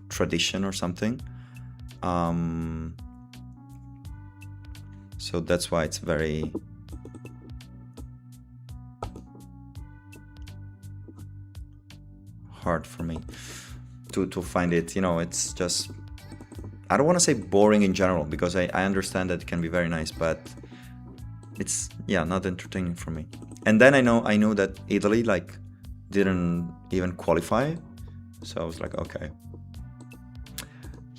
tradition or something. So that's why it's very hard for me to find it. It's just, I don't want to say boring in general, because I understand that it can be very nice, but it's not entertaining for me. And then I know that Italy didn't even qualify, so I was like, okay.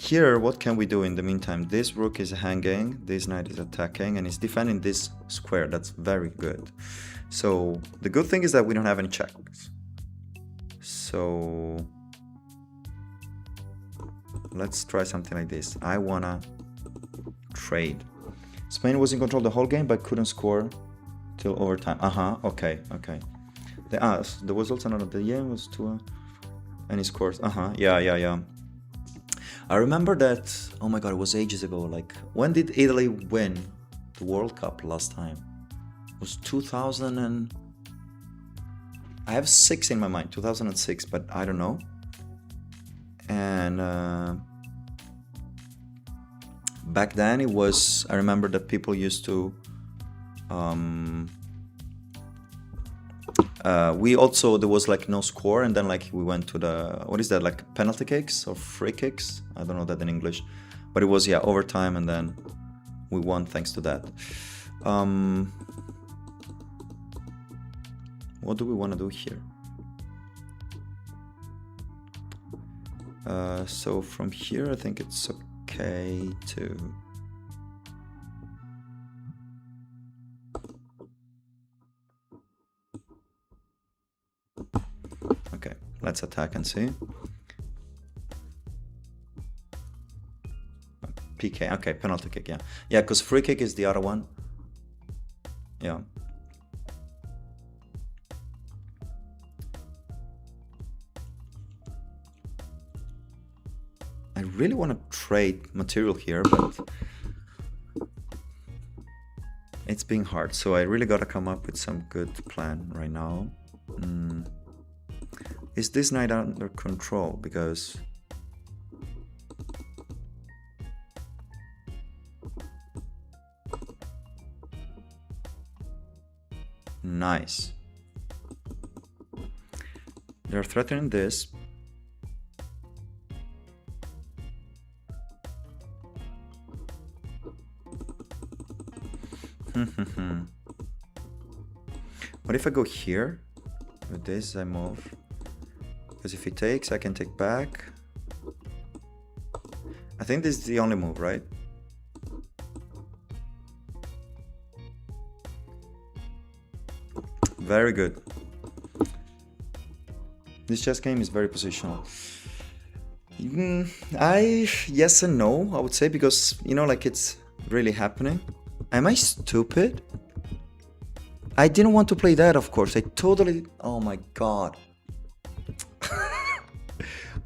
here, what can we do in the meantime? This rook is hanging, this knight is attacking, and he's defending this square. That's very good. So the good thing is that we don't have any checks. So let's try something like this. I wanna trade. Spain was in control the whole game, but couldn't score till overtime. Okay. There was also another. The game was 2, and he scores. Yeah. I remember that. Oh my god, it was ages ago. Like, when did Italy win the World Cup last time? It was 2000 and. I have 6 in my mind, 2006, but I don't know. And back then it was. I remember that people used to. We also, there was like no score, and then like we went to the, what is that, like penalty kicks or free kicks? I don't know that in English, but it was, yeah, overtime, and then we won thanks to that. What do we want to do here? So from here I think it's okay to let's attack and see. PK, okay, penalty kick, yeah. Yeah, because free kick is the other one. Yeah. I really want to trade material here, but it's being hard. So I really got to come up with some good plan right now. Is this knight under control? Because nice. They're threatening this. What if I go here? With this I move. Because if he takes, I can take back. I think this is the only move, right? Very good. This chess game is very positional. Yes and no, I would say, because, you know, like, it's really happening. Am I stupid? I didn't want to play that, of course. I totally... Oh my god.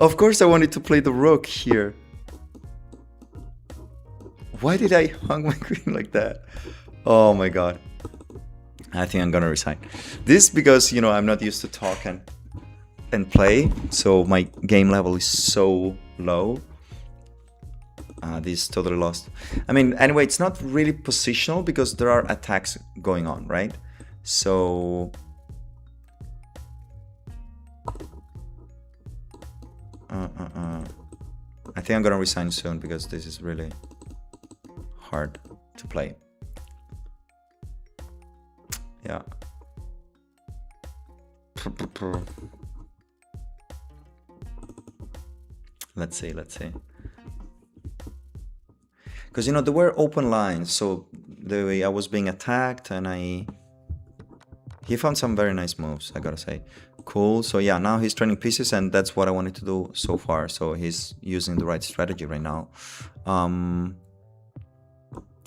Of course I wanted to play the rook here. Why did I hung my queen like that? Oh my god. I think I'm gonna resign. This because, you know, I'm not used to talk and play, so my game level is so low. This is totally lost. I mean, anyway, it's not really positional because there are attacks going on, right? So... I think I'm gonna resign soon because this is really hard to play. Yeah. Let's see. Because, you know, there were open lines, so the way I was being attacked, and he found some very nice moves, I gotta say. Cool. So yeah, now he's training pieces, and that's what I wanted to do so far. So he's using the right strategy right now.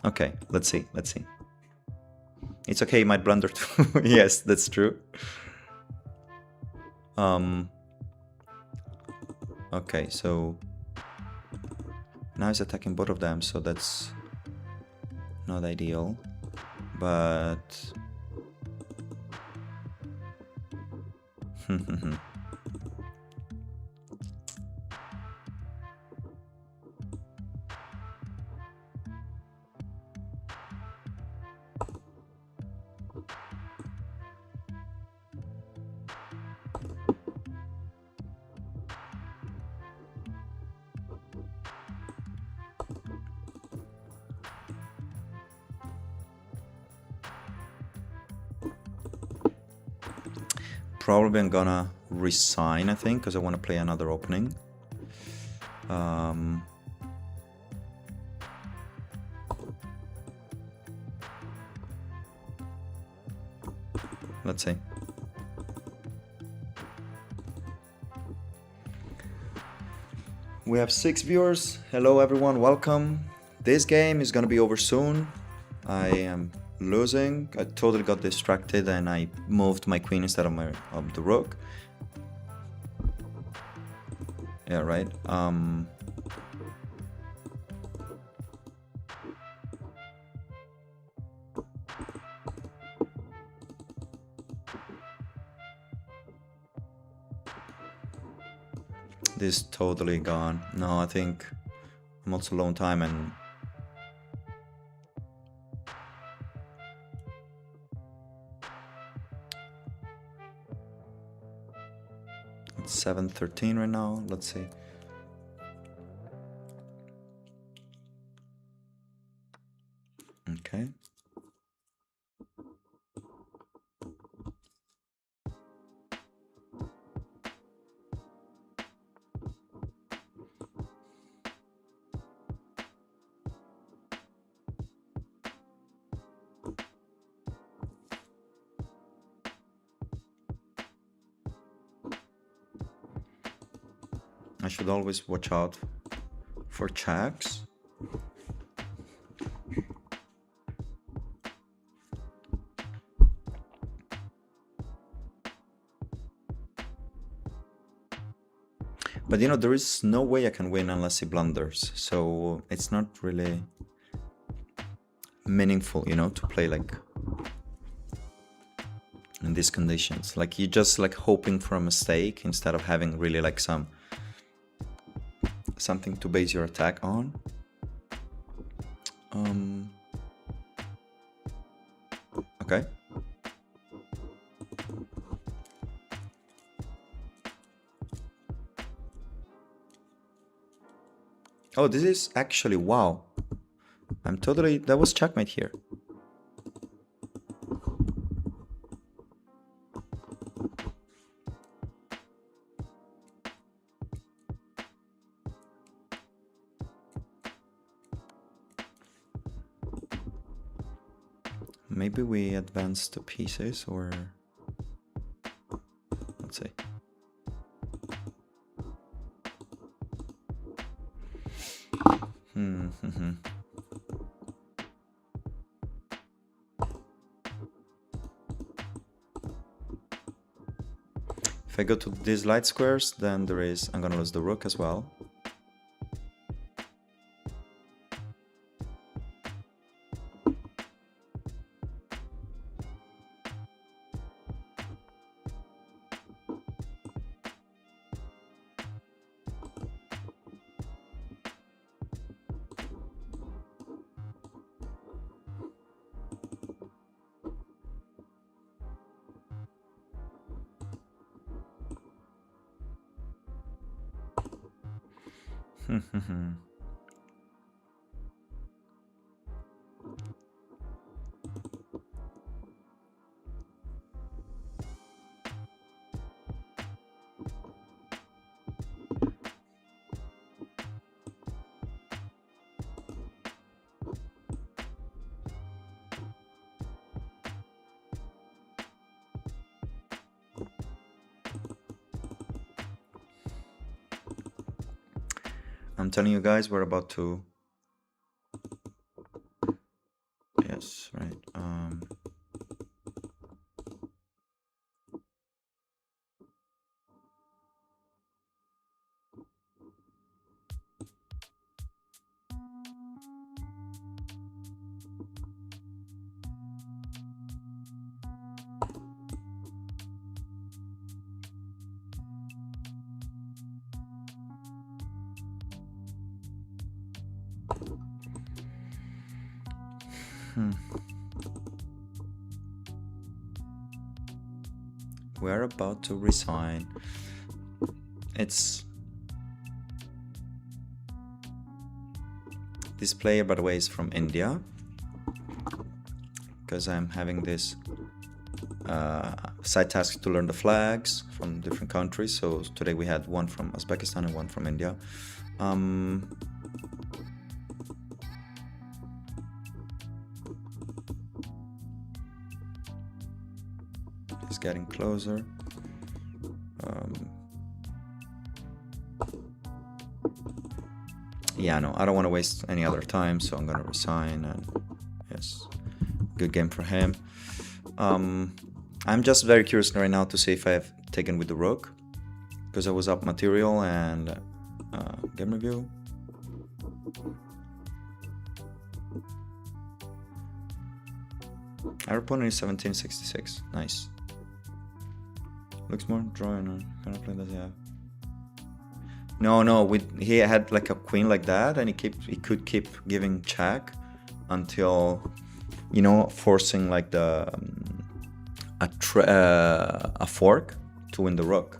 Okay, let's see. It's okay, he might blunder too. Yes, that's true. Okay, so now he's attacking both of them, so that's not ideal, but probably I'm gonna resign, I think, because I want to play another opening. let's see. We have 6 viewers. Hello everyone, welcome. This game is gonna be over soon. I am losing. I totally got distracted and I moved my queen instead of the rook. Yeah, right. This is totally gone. No, I think I'm also low on time and it's 7:13 right now. Let's see. Okay. I should always watch out for checks. But you know, there is no way I can win unless he blunders, so it's not really meaningful, you know, to play like in these conditions. Like you're just like hoping for a mistake instead of having really like something to base your attack on. Okay. Oh, this is actually, wow. That was checkmate here. Maybe we advance the pieces, or let's see. If I go to these light squares, then I'm gonna lose the rook as well. I'm telling you guys, we're about to... Yes, right. We're about to resign. This player, by the way, is from India, because I'm having this side task to learn the flags from different countries. So today we had one from Uzbekistan and one from India. getting closer. Yeah, no, I don't want to waste any other time, so I'm gonna resign. And yes, good game for him. I'm just very curious right now to see if I've taken with the rook, because I was up material. And game review. Our opponent is 1766. Nice. Looks more drawing. Or kind of play does he have? No. He had like a queen like that, and he could keep giving check until, you know, forcing like the a fork to win the rook.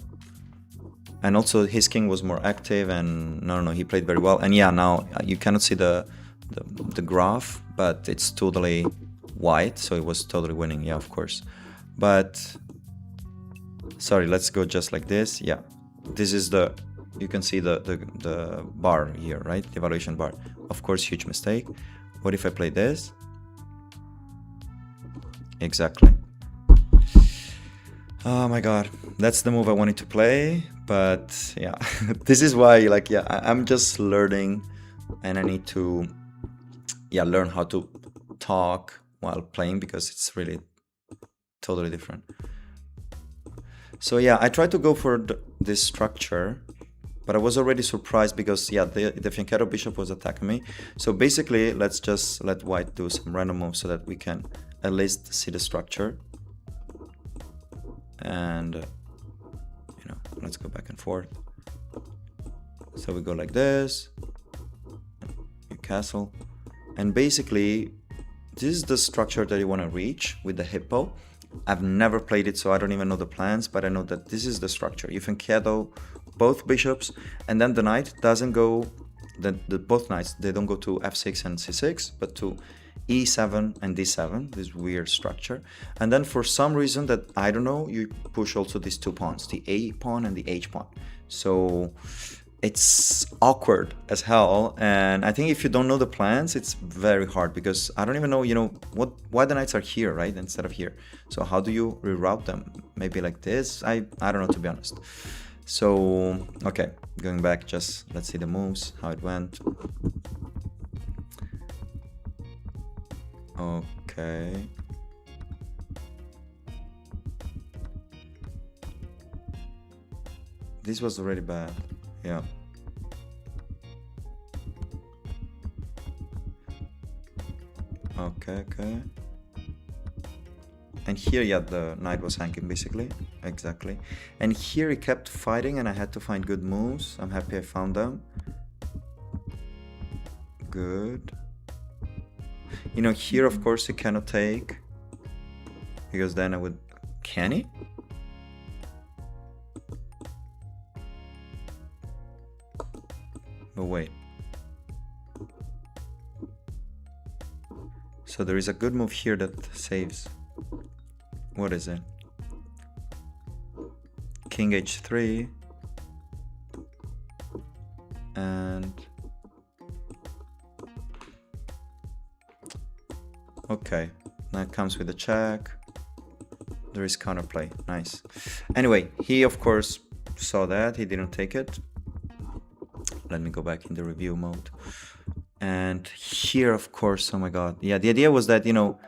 And also his king was more active, and no, he played very well. And yeah, now you cannot see the graph, but it's totally white, so it was totally winning. Yeah, of course. But sorry, let's go just like this. Yeah, this is the, you can see the bar here, right? The evaluation bar. Of course, huge mistake. What if I play this? Exactly. Oh my god, that's the move I wanted to play. But yeah, this is why, like, yeah, I'm just learning, and I need to, yeah, learn how to talk while playing, because it's really totally different. So yeah, I tried to go for this structure, but I was already surprised because, yeah, the fianchetto bishop was attacking me. So basically, let's just let white do some random moves so that we can at least see the structure. And, you know, let's go back and forth. So we go like this, you castle. And basically, this is the structure that you want to reach with the hippo. I've never played it, so I don't even know the plans, but I know that this is the structure. You fianchetto both bishops, and then the knight doesn't go, both knights, they don't go to f6 and c6, but to e7 and d7, this weird structure. And then for some reason that I don't know, you push also these two pawns, the a pawn and the h pawn. So it's awkward as hell, and I think if you don't know the plans, it's very hard, because I don't even know, you know, why the knights are here, right, instead of here. So how do you reroute them? Maybe like this? I don't know, to be honest. So okay, going back, just let's see the moves, how it went. Okay. This was already bad. Yeah. Okay. And here, yeah, the knight was hanging basically. Exactly. And here he kept fighting, and I had to find good moves. I'm happy I found them. Good. You know, here, of course, he cannot take, because then I would... Can he? But wait. So there is a good move here that saves. What is it? King h3. And... okay, that comes with a check. There is counterplay. Nice. Anyway, he of course saw that. He didn't take it. Let me go back in the review mode. And here, of course, oh my god. Yeah, the idea was that, you know,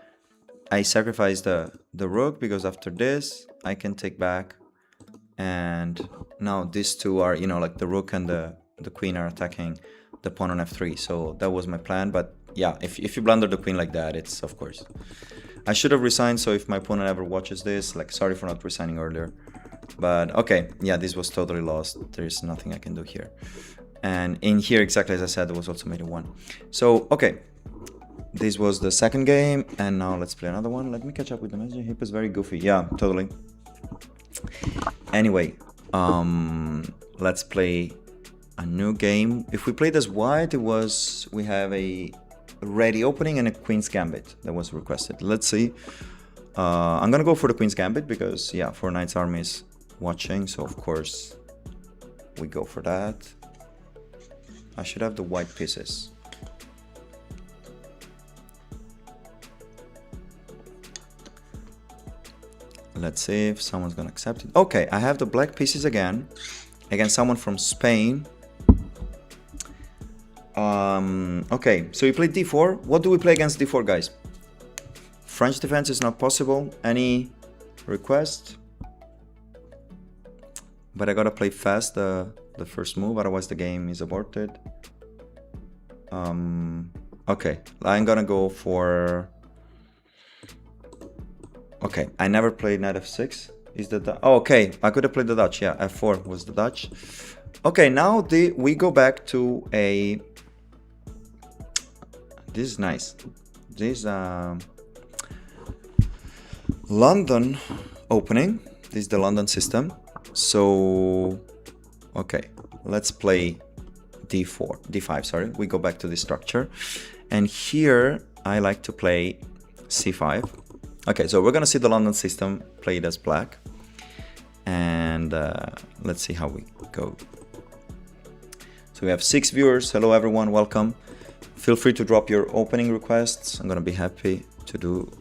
I sacrificed the rook, because after this, I can take back. And now these two are, you know, like the rook and the queen are attacking the pawn on f3. So that was my plan. But yeah, if you blunder the queen like that, it's, of course. I should have resigned, so if my opponent ever watches this, like, sorry for not resigning earlier. But okay, yeah, this was totally lost. There's nothing I can do here. And in here, exactly as I said, it was also made a 1. So, okay. This was the second game, and now let's play another one. Let me catch up with the message. Hip is very goofy. Yeah, totally. Anyway, let's play a new game. If we played as white, we have a ready opening and a queen's gambit that was requested. Let's see. I'm gonna go for the queen's gambit because, yeah, 4 knights army is watching, so of course we go for that. I should have the white pieces. Let's see if someone's gonna accept it. Okay, I have the black pieces again against someone from Spain. Okay, so we played d4. What do we play against d4, guys? French defense is not possible. Any request? But I gotta play fast the first move, otherwise the game is aborted. Okay, I'm gonna go for... Okay, I never played knight f6. Is the oh, okay, I could have played the Dutch. Yeah, f4 was the Dutch. Okay, now we go back to a... This is nice. This London opening. This is the London system. So, okay, let's play d5, sorry. We go back to the structure. And here, I like to play c5. Okay, so we're gonna see the London system played as black. And let's see how we go. So we have 6 viewers. Hello everyone, welcome. Feel free to drop your opening requests. I'm gonna be happy to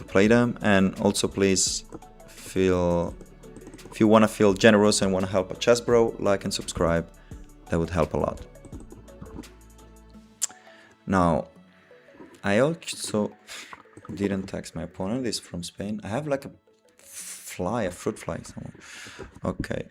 play them. And also please feel... If you want to feel generous and want to help a chess bro, like and subscribe. That would help a lot. Now, I also didn't text my opponent. He's from Spain. I have like a fruit fly somewhere. Okay.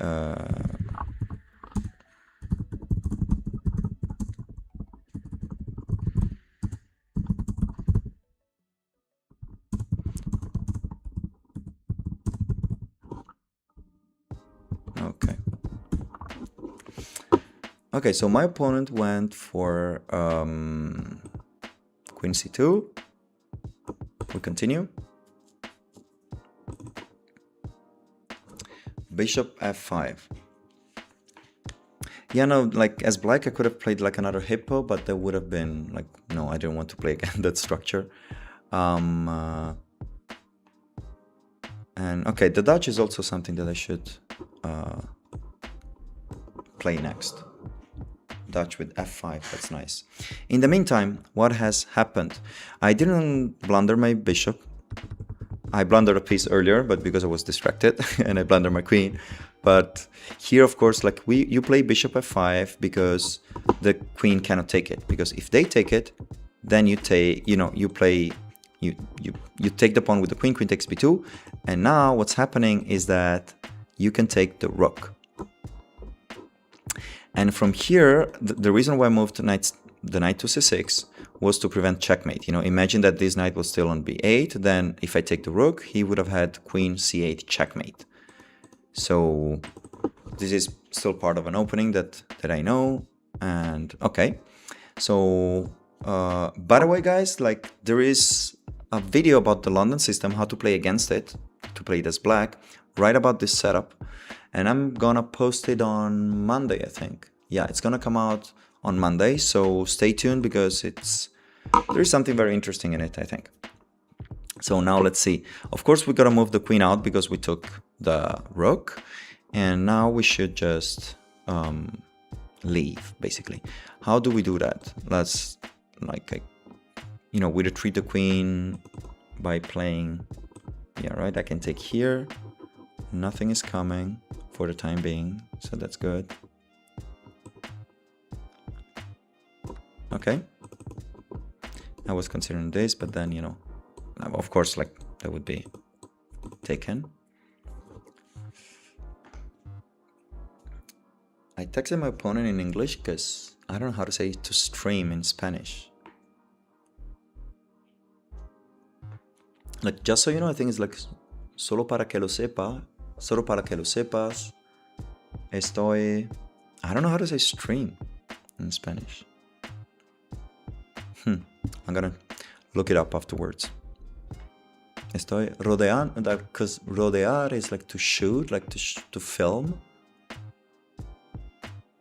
Okay, so my opponent went for Queen c2. We continue. Bishop f5. Yeah, no, like as black I could have played like another hippo, but that would have been like, no, I didn't want to play again that structure. And okay, the Dutch is also something that I should play next. Dutch with f5, that's nice. In the meantime, what has happened? I didn't blunder my bishop. I blundered a piece earlier, but because I was distracted, and I blundered my queen. But here, of course, like you play bishop f5 because the queen cannot take it. Because if they take it, then you take, you play, you take the pawn with the queen. Queen takes b2, and now what's happening is that you can take the rook. And from here, the reason why I moved the knight to c6 was to prevent checkmate. Imagine that this knight was still on b8. Then if I take the rook, he would have had queen c8 checkmate. So this is still part of an opening that I know. And okay. So, by the way, guys, like there is a video about the London system, how to play against it, to play it as black, right about this setup. And I'm gonna post it on Monday, I think. Yeah, it's gonna come out on Monday, so stay tuned because there is something very interesting in it, I think. So now let's see. Of course, we gotta move the queen out because we took the rook. And now we should just leave, basically. How do we do that? Let's, we retreat the queen by playing, yeah, right? I can take here. Nothing is coming for the time being, so that's good. Okay. I was considering this, but then, of course, like, that would be taken. I texted my opponent in English because I don't know how to say to stream in Spanish. Like, just so you know, I think it's like, solo para que lo sepas, estoy... I don't know how to say stream in Spanish. I'm gonna look it up afterwards. Estoy rodeando, because rodear is like to shoot, like to film.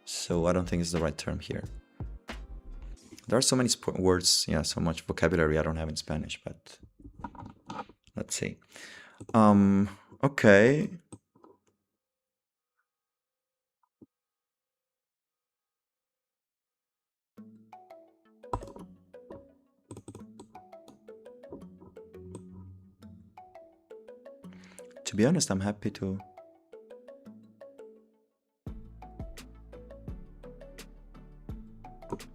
So I don't think it's the right term here. There are so many words, yeah, so much vocabulary I don't have in Spanish, but let's see. Okay. be honest, I'm happy to...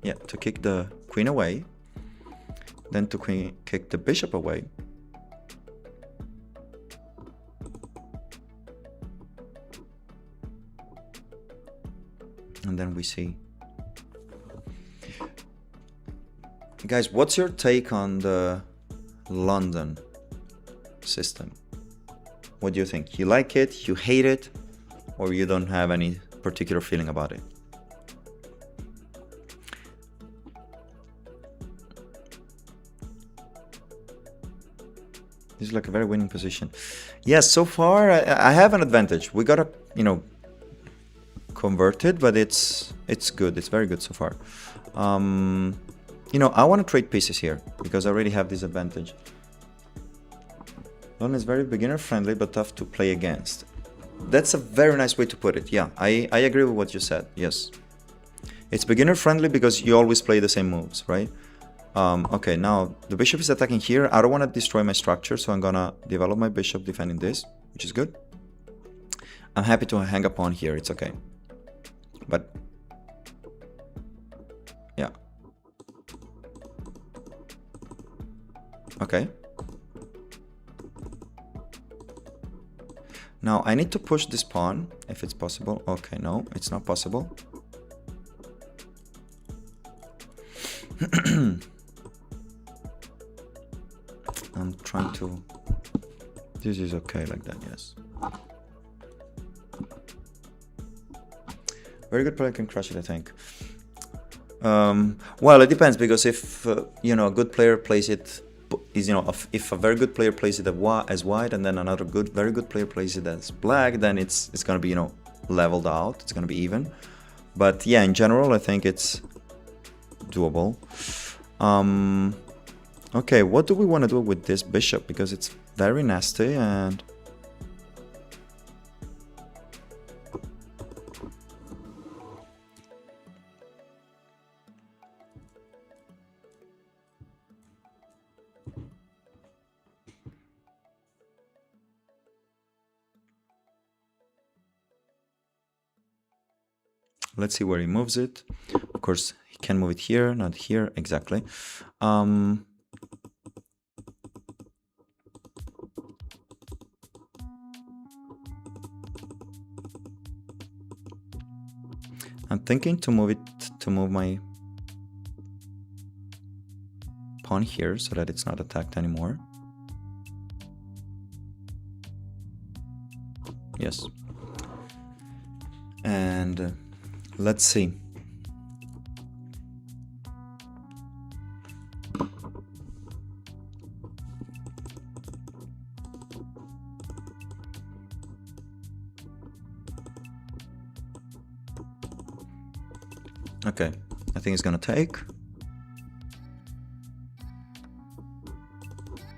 Yeah, to kick the queen away, then to kick the bishop away. And then we see. Guys, what's your take on the London system? What do you think? You like it, you hate it, or you don't have any particular feeling about it? This is like a very winning position. Yes, so far I have an advantage. We gotta, you know, convert it, but it's good. It's very good so far. You know, I want to trade pieces here because I already have this advantage. London is very beginner friendly but tough to play against. That's a very nice way to put it. Yeah, I agree with what you said. Yes, it's beginner friendly because you always play the same moves, right? Okay, now the bishop is attacking here. I don't want to destroy my structure, so I'm gonna develop my bishop defending this, which is good. I'm happy to hang a pawn here. It's okay, but yeah. Okay. Now I need to push this pawn if it's possible. Okay, no, it's not possible. I'm trying to... This is okay like that, yes. Very good player can crush it, I think. Well, it depends, because if you know, a good player plays it, is, you know, if a very good player plays it as white, and then another very good player plays it as black, then it's gonna be, you know, leveled out. It's gonna be even. But yeah, in general, I think it's doable. Okay, what do we want to do with this bishop? Because it's very nasty and... Let's see where he moves it. Of course, he can move it here, not here, exactly. I'm thinking to move my pawn here so that it's not attacked anymore. Yes. And let's see. Okay, I think it's gonna take.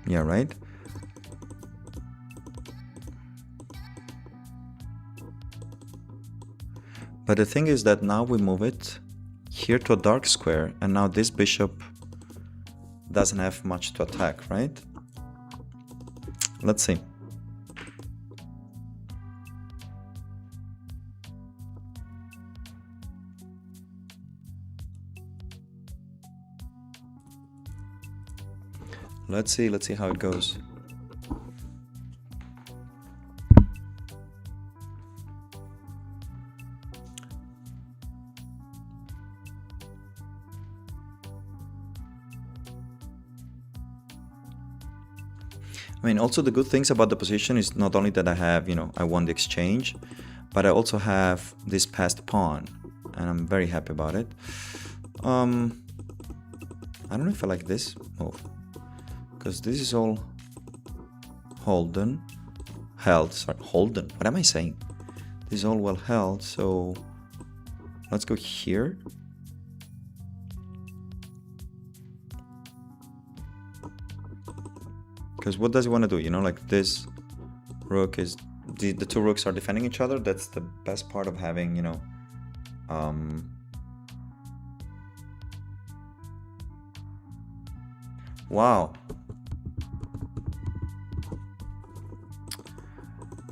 Yeah, right. But the thing is that now we move it here to a dark square, and now this bishop doesn't have much to attack, right? Let's see. Let's see how it goes. I mean, also the good things about the position is not only that I have, you know, I won the exchange, but I also have this passed pawn, and I'm very happy about it. I don't know if I like this move, because this is all held. Sorry, holden. What am I saying? This is all well held, so let's go here. Because what does he want to do? You know, like this rook is... The two rooks are defending each other. That's the best part of having, you know... Wow.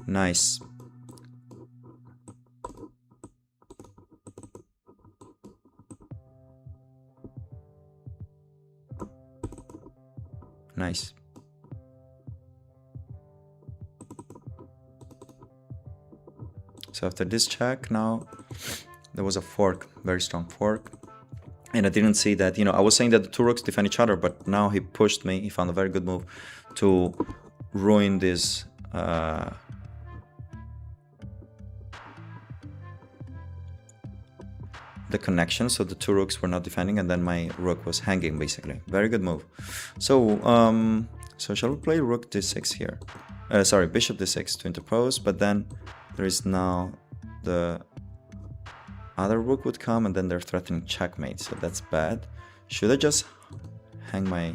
Nice. Nice. So after this check, now there was a fork, very strong fork. And I didn't see that, you know, I was saying that the two rooks defend each other, but now he pushed me. He found a very good move to ruin this the connection. So the two rooks were not defending, and then my rook was hanging, basically. Very good move. So so shall we play rook d6 here? Sorry, bishop d6 to interpose, but then there is now the other rook would come, and then they're threatening checkmate, so that's bad. Should I just hang my...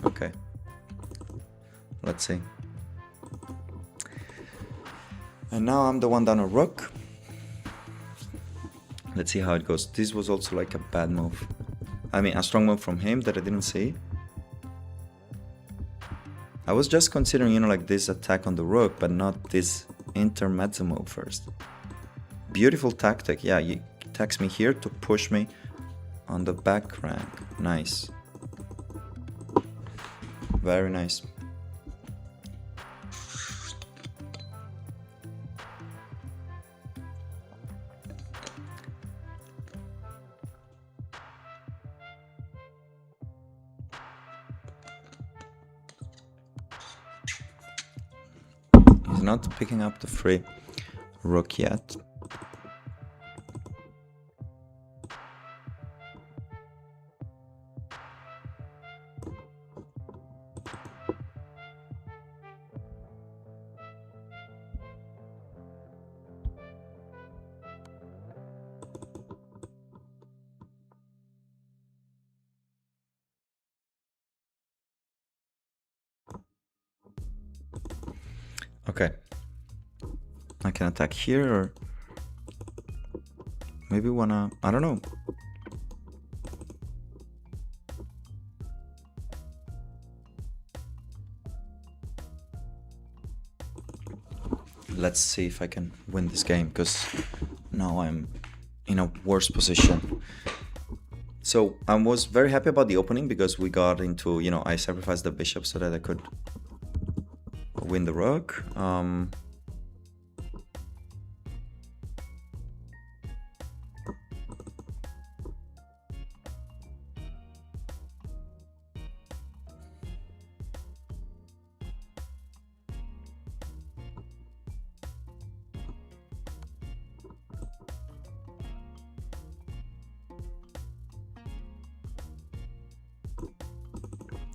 Okay. Let's see. And now I'm the one down a rook. Let's see how it goes. This was also like a bad move. I mean, a strong move from him that I didn't see. I was just considering, you know, like this attack on the rook, but not this intermezzo move first. Beautiful tactic. Yeah, he attacks me here to push me on the back rank. Nice. Very nice. Not picking up the free rook yet. Okay. I can attack here, or maybe wanna... I don't know. Let's see if I can win this game, because now I'm in a worse position. So I was very happy about the opening, because we got into, you know, I sacrificed the bishop so that I could win the rook.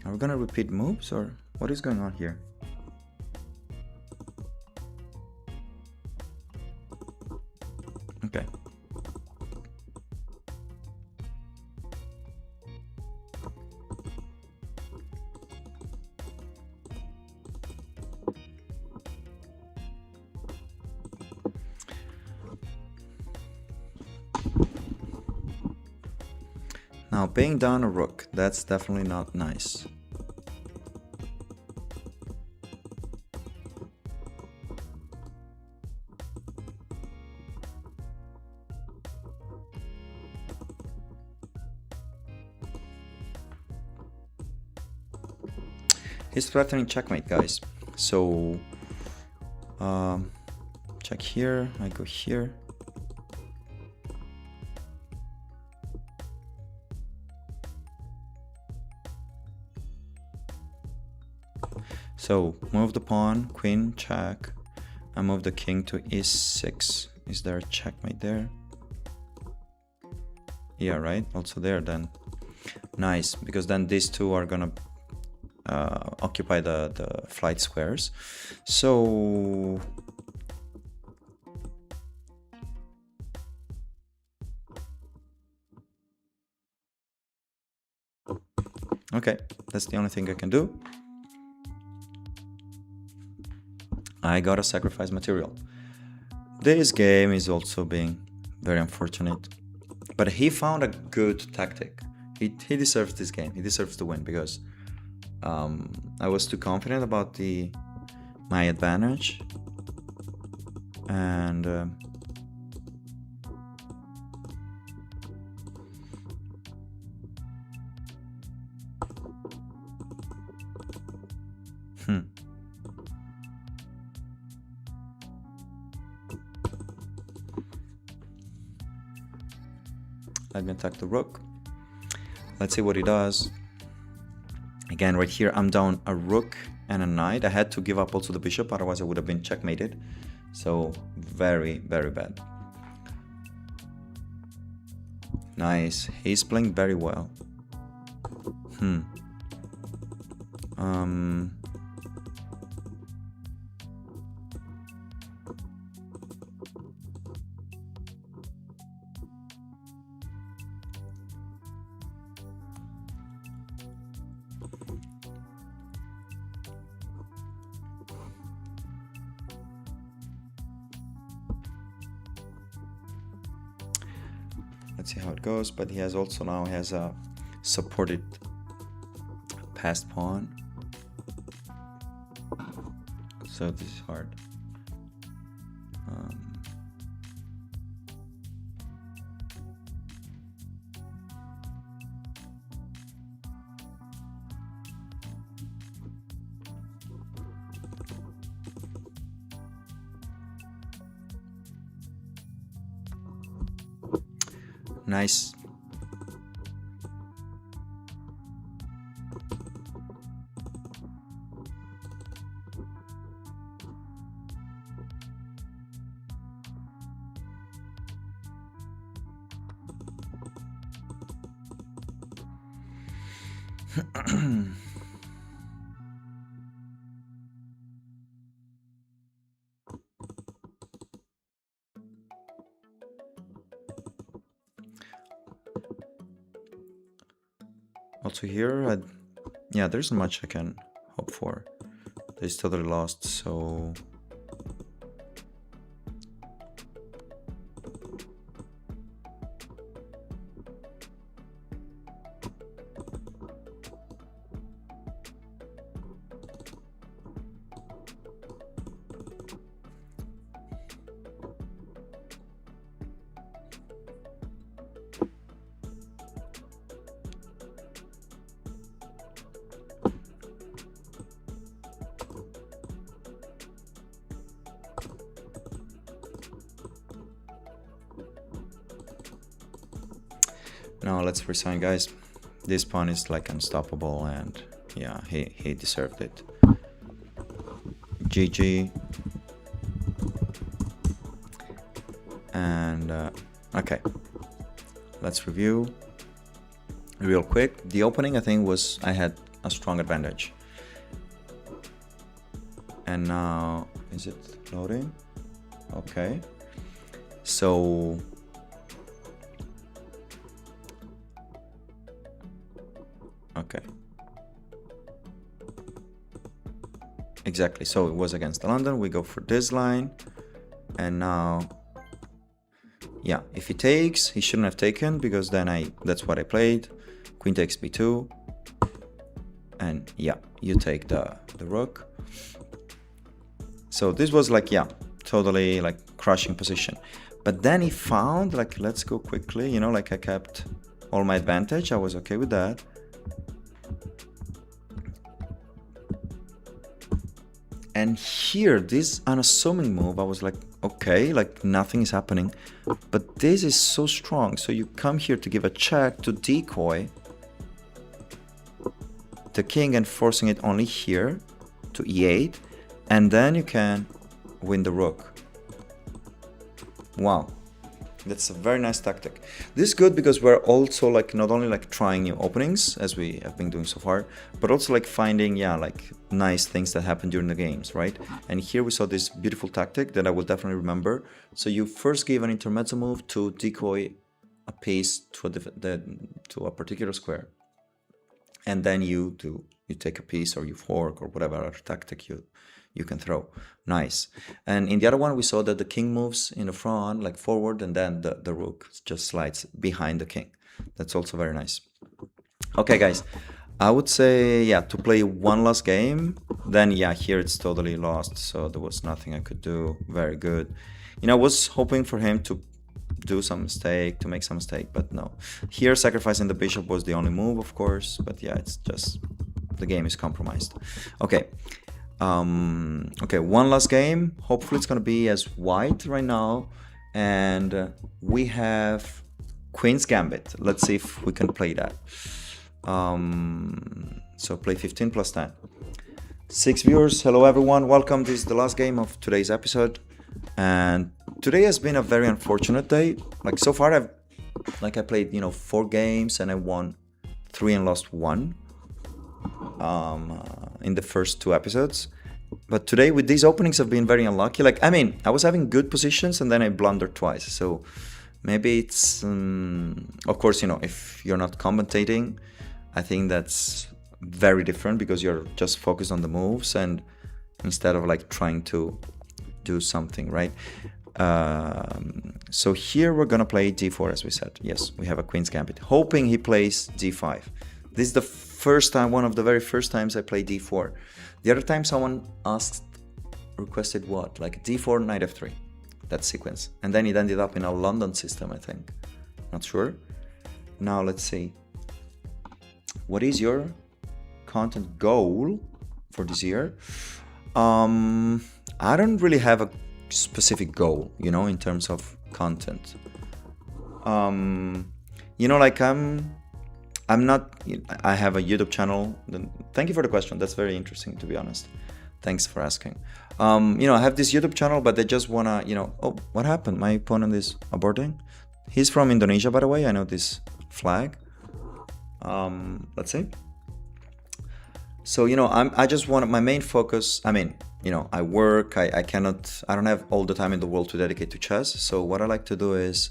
Are we gonna repeat moves, or what is going on here? Okay. Now, paying down a rook, that's definitely not nice. He's threatening checkmate, guys. So, check here, I go here. So, move the pawn, queen, check. I move the king to e6. Is there a checkmate there? Yeah, right? Also there then. Nice, because then these two are gonna occupy the flight squares. So... okay, that's the only thing I can do. I gotta sacrifice material. This game is also being Very unfortunate. But he found a good tactic. He deserves this game. He deserves to win because I was too confident about my advantage. And let me attack the rook. Let's see what he does. Again, right here, I'm down a rook and a knight. I had to give up also the bishop, otherwise I would have been checkmated. So very, very bad. Nice. He's playing very well. Let's see how it goes, but he has also now has a supported passed pawn, so this is hard. Nice. Also here, yeah, there isn't much I can hope for. They totally lost, so... Now let's resign, guys. This pawn is like unstoppable, and yeah, he deserved it. GG. And okay, let's review real quick. The opening, I think, was I had a strong advantage. And now, is it loading? Okay. So okay. Exactly. So it was against London. We go for this line. And now, yeah, if he takes, he shouldn't have taken, because then that's what I played. Queen takes b2. And yeah, you take the rook. So this was like, yeah, totally like crushing position. But then he found, like, let's go quickly, you know, like I kept all my advantage. I was okay with that. And here, this unassuming move, I was like, okay, like nothing is happening. But this is so strong. So you come here to give a check to decoy the king and forcing it only here to e8. And then you can win the rook. Wow. That's a very nice tactic. This is good because we're also like not only like trying new openings as we have been doing so far, but also like finding, yeah, like nice things that happen during the games, right? And here we saw this beautiful tactic that I will definitely remember. So you first give an intermezzo move to decoy a piece to a particular square, and then you take a piece or you fork or whatever other tactic you you can throw. Nice. And in the other one, we saw that the king moves in the front, like forward, and then the rook just slides behind the king. That's also very nice. Okay, guys, I would say, yeah, to play one last game, then yeah, here it's totally lost, so there was nothing I could do. Very good. I was hoping for him to do some mistake, to make some mistake, but no. Here, sacrificing the bishop was the only move, of course, but yeah, it's just, the game is compromised. Okay. Okay, one last game. Hopefully it's gonna be as white right now, and we have Queen's Gambit. Let's see if we can play that. So play 15 plus 10. 6 viewers, hello everyone, welcome. This is the last game of today's episode, and today has been a very unfortunate day. Like so far I played 4 games and I won 3 and lost 1 in the first 2 episodes. But today with these openings I've been very unlucky. I was having good positions and then I blundered twice, so maybe it's of course, if you're not commentating, I think that's very different because you're just focused on the moves and instead of trying to do something, right? So here we're gonna play d4 as we said. Yes, we have a Queen's Gambit, hoping he plays d5. This is the first time, one of the very first times I play d4. The other time someone requested what? Like d4, knight f3, that sequence. And then it ended up in a London system, I think. Not sure. Now let's see. What is your content goal for this year? I don't really have a specific goal, in terms of content. I'm not, I have a YouTube channel. Thank you for the question. That's very interesting, to be honest. Thanks for asking. I have this YouTube channel, but I just wanna, oh, what happened? My opponent is aborting. He's from Indonesia, by the way. I know this flag. Let's see. So, I just want my main focus. I work, I don't have all the time in the world to dedicate to chess. So what I like to do is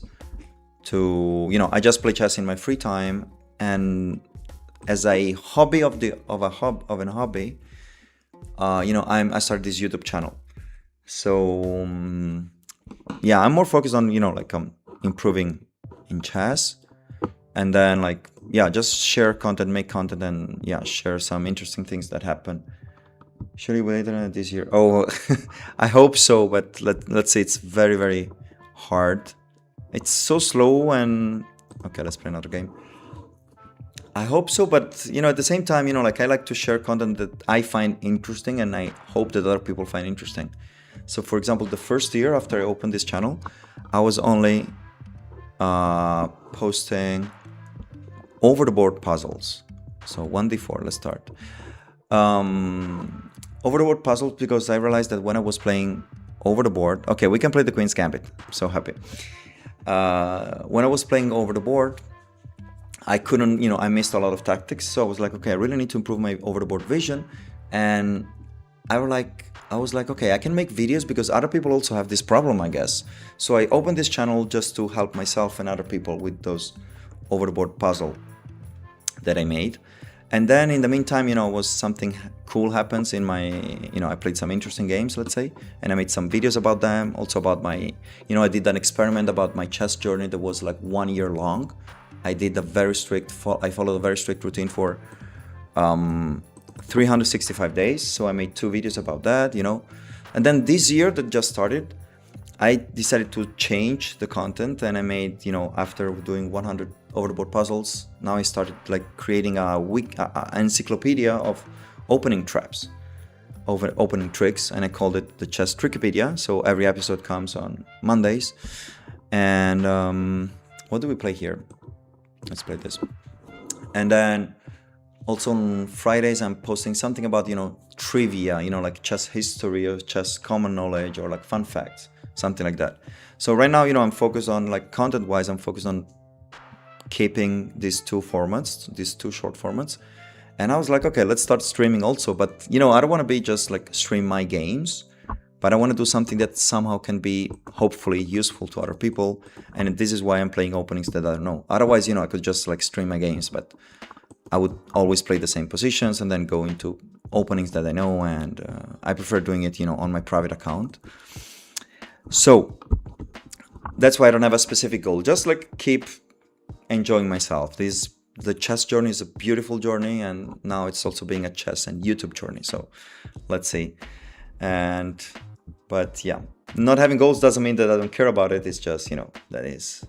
I just play chess in my free time. And as a hobby I started this YouTube channel. So yeah, I'm more focused on improving in chess, and then just share content, make content, and share some interesting things that happen. Should we wait this year? Oh, I hope so, but let's say it's very, very hard. It's so slow, and okay, let's play another game. I hope so, but at the same time, I like to share content that I find interesting and I hope that other people find interesting. So for example, the first year after I opened this channel, I was only posting over the board puzzles. So 1d4, let's start. Over the board puzzles, because I realized that when I was playing over the board, okay, we can play the Queen's Gambit. I'm so happy. When I was playing over the board, I couldn't, I missed a lot of tactics. So I was like, okay, I really need to improve my over the board vision. And I was like, okay, I can make videos because other people also have this problem, I guess. So I opened this channel just to help myself and other people with those over the board puzzle that I made. And then in the meantime, was something cool happens in my, I played some interesting games, let's say, and I made some videos about them. Also about my, I did an experiment about my chess journey that was 1 year long. I followed a very strict routine for 365 days. So I made 2 videos about that, And then this year that just started, I decided to change the content, and I made, after doing 100 over the board puzzles, now I started creating a encyclopedia of opening traps, opening tricks, and I called it the Chess Trickopedia. So every episode comes on Mondays. And what do we play here? Let's play this. And then also on Fridays, I'm posting something about, trivia, like chess history or chess common knowledge or fun facts, something like that. So right now, I'm focused on content-wise, I'm focused on keeping these 2 formats, these 2 short formats. And I was like, okay, let's start streaming also. But, I don't want to be just stream my games, but I want to do something that somehow can be hopefully useful to other people. And this is why I'm playing openings that I don't know. Otherwise, I could just stream my games, but I would always play the same positions and then go into openings that I know, and I prefer doing it, on my private account. So that's why I don't have a specific goal. Just like keep enjoying myself. The chess journey is a beautiful journey, and now it's also being a chess and YouTube journey. So let's see. But yeah, not having goals doesn't mean that I don't care about it. It's just, that is,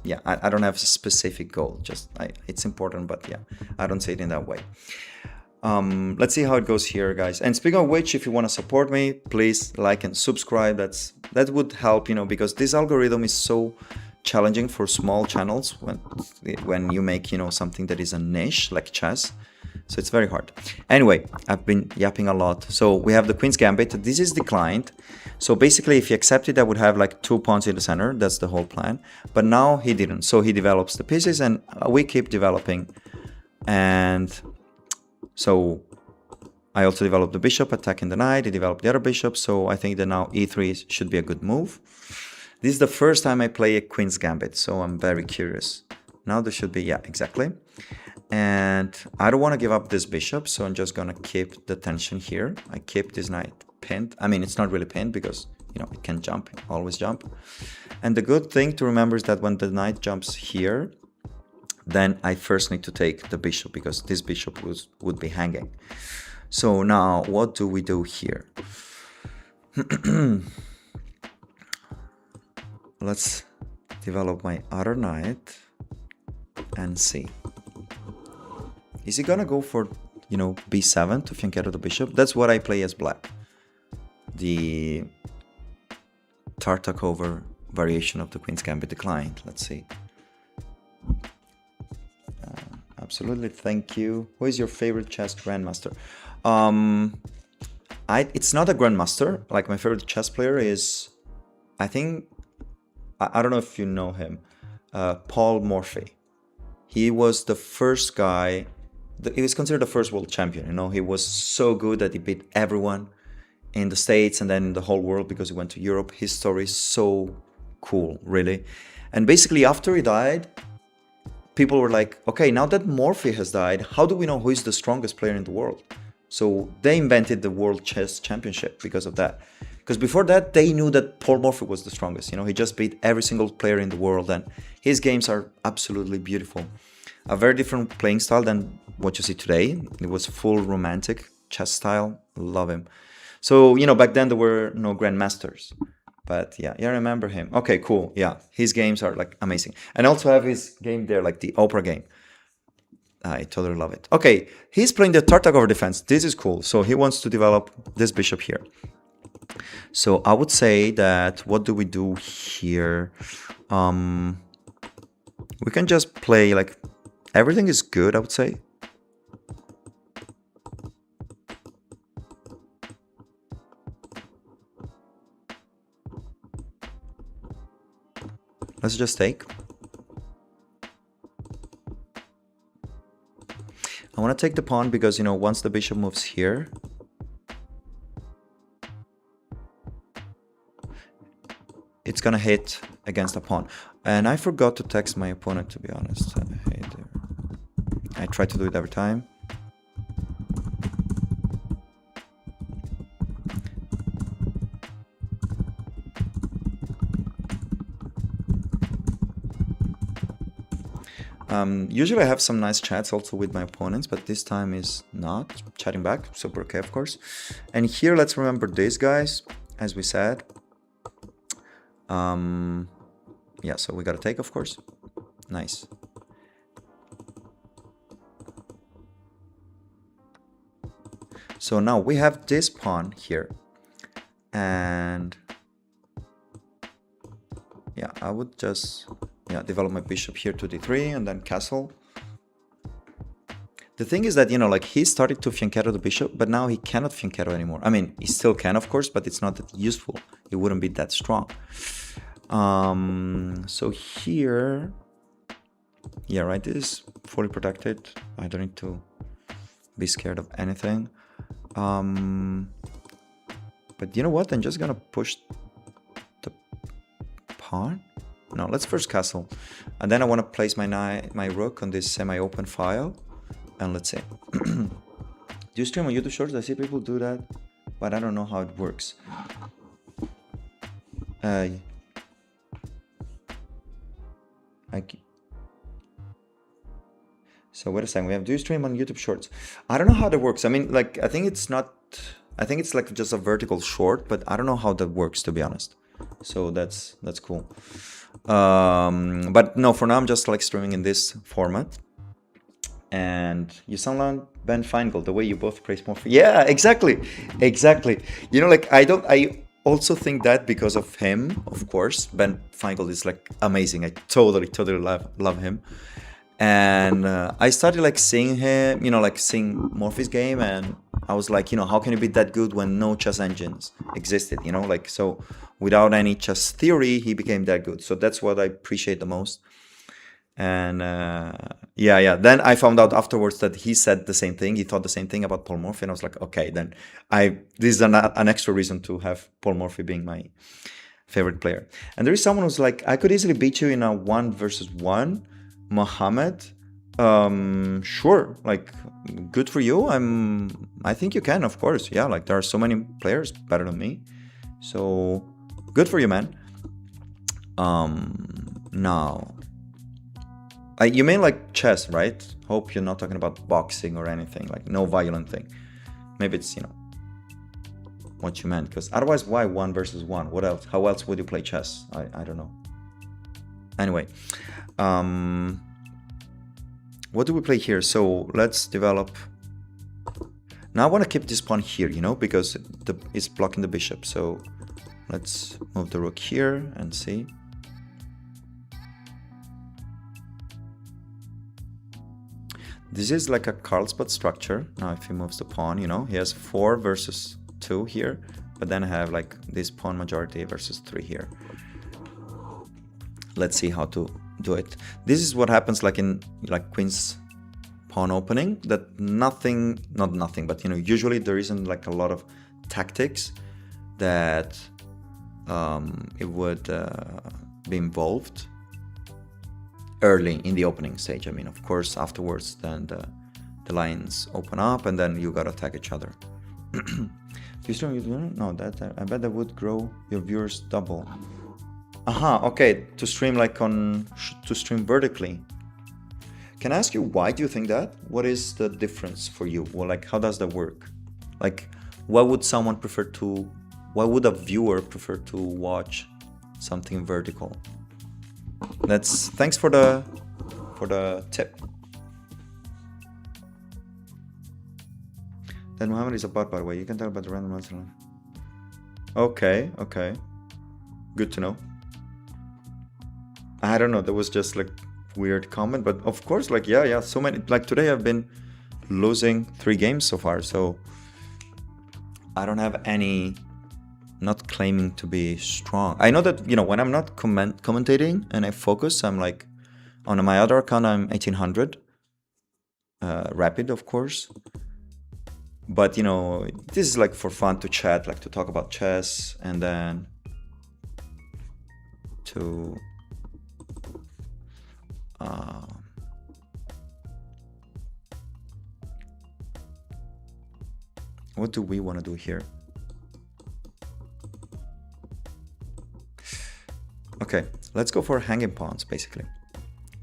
yeah, I don't have a specific goal. Just it's important, but yeah, I don't say it in that way. Let's see how it goes here, guys. And speaking of which, if you want to support me, please like and subscribe. That would help, because this algorithm is so challenging for small channels when you make, something that is a niche like chess. So it's very hard. Anyway, I've been yapping a lot. So we have the Queen's Gambit. This is declined. So basically, if he accepted, I would have like 2 pawns in the center. That's the whole plan. But now he didn't. So he develops the pieces, and we keep developing. And so I also developed the bishop attacking the knight. He developed the other bishop. So I think that now e3 should be a good move. This is the first time I play a Queen's Gambit. So I'm very curious. Now there should be, yeah, exactly. And I don't want to give up this bishop, so I'm just gonna keep the tension here. I keep this knight pinned. I mean, it's not really pinned because, it can jump, always jump. And the good thing to remember is that when the knight jumps here, then I first need to take the bishop because this bishop would be hanging. So now, what do we do here? Let's develop my other knight and see. Is he gonna go for, b7 to fianchetto the bishop? That's what I play as black. The Tartakova variation of the Queen's Gambit declined. Let's see. Absolutely, thank you. Who is your favorite chess grandmaster? It's not a grandmaster. Like, my favorite chess player is, I think, I don't know if you know him, Paul Morphy. He was the first guy. He was considered the first world champion. He was so good that he beat everyone in the States and then in the whole world because he went to Europe. His story is so cool, really. And basically, after he died, people were like, okay, now that Morphy has died, how do we know who is the strongest player in the world? So they invented the World Chess Championship because of that. Because before that, they knew that Paul Morphy was the strongest. He just beat every single player in the world, and his games are absolutely beautiful. A very different playing style than what you see today. It was full romantic chess style. Love him. So, back then there were no grandmasters. But yeah, I remember him. Okay, cool. Yeah, his games are like amazing. And I also have his game there, like the Oprah game. I totally love it. Okay, he's playing the Tartakova defense. This is cool. So he wants to develop this bishop here. So I would say that what do we do here? We can just play like everything is good, I would say. Let's just take. I want to take the pawn because, once the bishop moves here, it's going to hit against a pawn. And I forgot to text my opponent, to be honest. I try to do it every time. Usually I have some nice chats also with my opponents, but this time is not. Chatting back, super okay, of course. And here, let's remember this, guys, as we said. Yeah, so we gotta take, of course. Nice. So now we have this pawn here. And yeah, I would just develop my bishop here to d3 and then castle. The thing is that, like he started to fianchetto the bishop, but now he cannot fianchetto anymore. I mean, he still can, of course, but it's not that useful. It wouldn't be that strong. So here, yeah, right, this is fully protected. I don't need to be scared of anything. But you know what? I'm just gonna push the pawn. No, let's first castle. And then I want to place my rook on this semi-open file. And let's see. Do you stream on YouTube Shorts? I see people do that, but I don't know how it works. So wait a second, we have, do you stream on YouTube Shorts? I don't know how that works. I mean, like, I think it's like just a vertical short, but I don't know how that works, to be honest. So that's cool. But no, for now I'm just like streaming in this format. And you sound like Ben Feingold, the way you both praise more. Yeah, exactly. You know, like I also think that because of him, of course. Ben Feingold is like amazing. I totally love him. And I started like seeing him, you know, like seeing more of his game, and I was like, you know, how can he be that good when no chess engines existed, you know, like, so without any chess theory, he became that good. So that's what I appreciate the most. And yeah. Then I found out afterwards that he said the same thing. He thought the same thing about Paul Morphy, and I was like, okay, then this is an extra reason to have Paul Morphy being my favorite player. And there is someone who's like, I could easily beat you in a 1v1. Mohammed, sure, like, good for you. I think you can, of course. Yeah, like, there are so many players better than me, so good for you, man. Now, you mean like chess, right? Hope you're not talking about boxing or anything, like no violent thing. Maybe it's, you know, what you meant, because otherwise, why 1v1? What else? How else would you play chess? I don't know. Anyway, what do we play here? So let's develop. Now I want to keep this pawn here, you know, because it's blocking the bishop. So let's move the rook here and see. This is like a Carlsbad structure. Now if he moves the pawn, you know, he has 4 versus 2 here, but then I have like this pawn majority versus 3 here. Let's see how to do it. This is what happens like in like Queen's pawn opening, that not nothing, but you know, usually there isn't like a lot of tactics that it would be involved early in the opening stage. I mean, of course, afterwards, then the lines open up and then you gotta attack each other. Do you stream? No, I bet that would grow your viewers double. Okay, to stream like to stream vertically. Can I ask you, why do you think that? What is the difference for you? Well, like, how does that work? Like, why would a viewer prefer to watch something vertical? Thanks for the tip. Then Muhammad is a bot, by the way. You can talk about the random answer. Okay. Good to know. I don't know, that was just like weird comment, but of course, like, yeah, so many, like today I've been losing 3 games so far, so I don't have any, not claiming to be strong. I know that, you know, when I'm not commentating and I focus, I'm like, on my other account, I'm 1800, rapid, of course. But, you know, this is like for fun to chat, like to talk about chess, and then to what do we want to do here? Okay, let's go for hanging pawns, basically.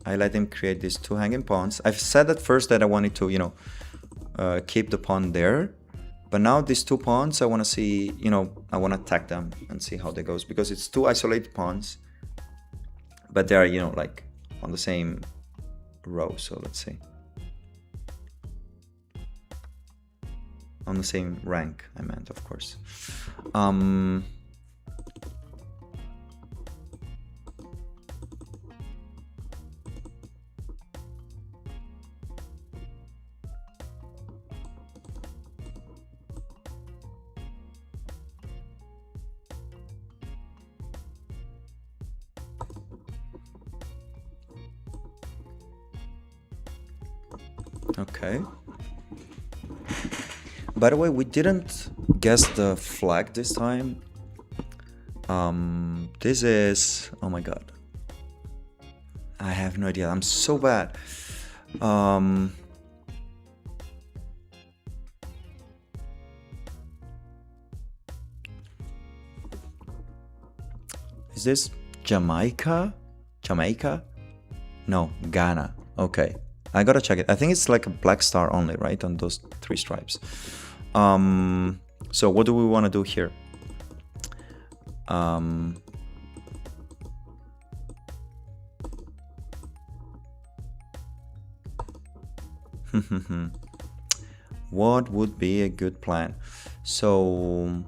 I let him create these 2 hanging pawns. I've said at first that I wanted to, you know, keep the pawn there, but now these 2 pawns, I want to see, you know, I want to attack them and see how that goes, because it's 2 isolated pawns, but they are, you know, like on the same row. So let's see, on the same rank, I meant, of course. Okay. By the way, we didn't guess the flag this time. This is, oh my god, I have no idea. I'm so bad. Is this Jamaica? Jamaica? No, Ghana. Okay, I gotta check it. I think it's like a black star only, right? On those 3 stripes. So what do we want to do here? What would be a good plan? So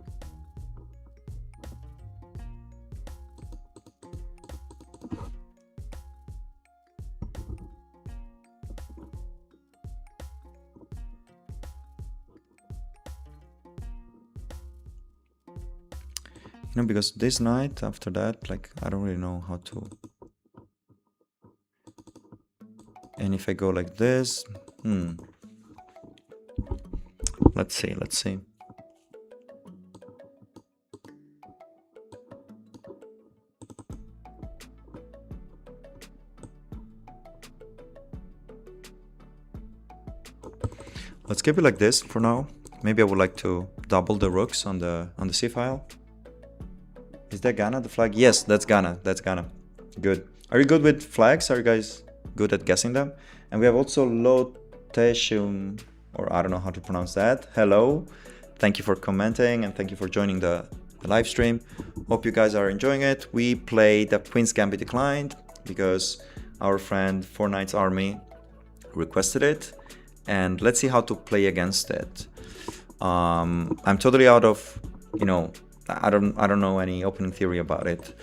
you know, because this night after that, like, I don't really know how to. And if I go like this, let's see. Let's keep it like this for now. Maybe I would like to double the rooks on the C file. Is that Ghana, the flag? Yes, that's Ghana. That's Ghana. Good. Are you good with flags? Are you guys good at guessing them? And we have also Loteshum, or I don't know how to pronounce that. Hello. Thank you for commenting and thank you for joining the live stream. Hope you guys are enjoying it. We played the Queen's Gambit declined because our friend Four Knights Army requested it. And let's see how to play against it. I'm totally out of, you know, I don't know any opening theory about it.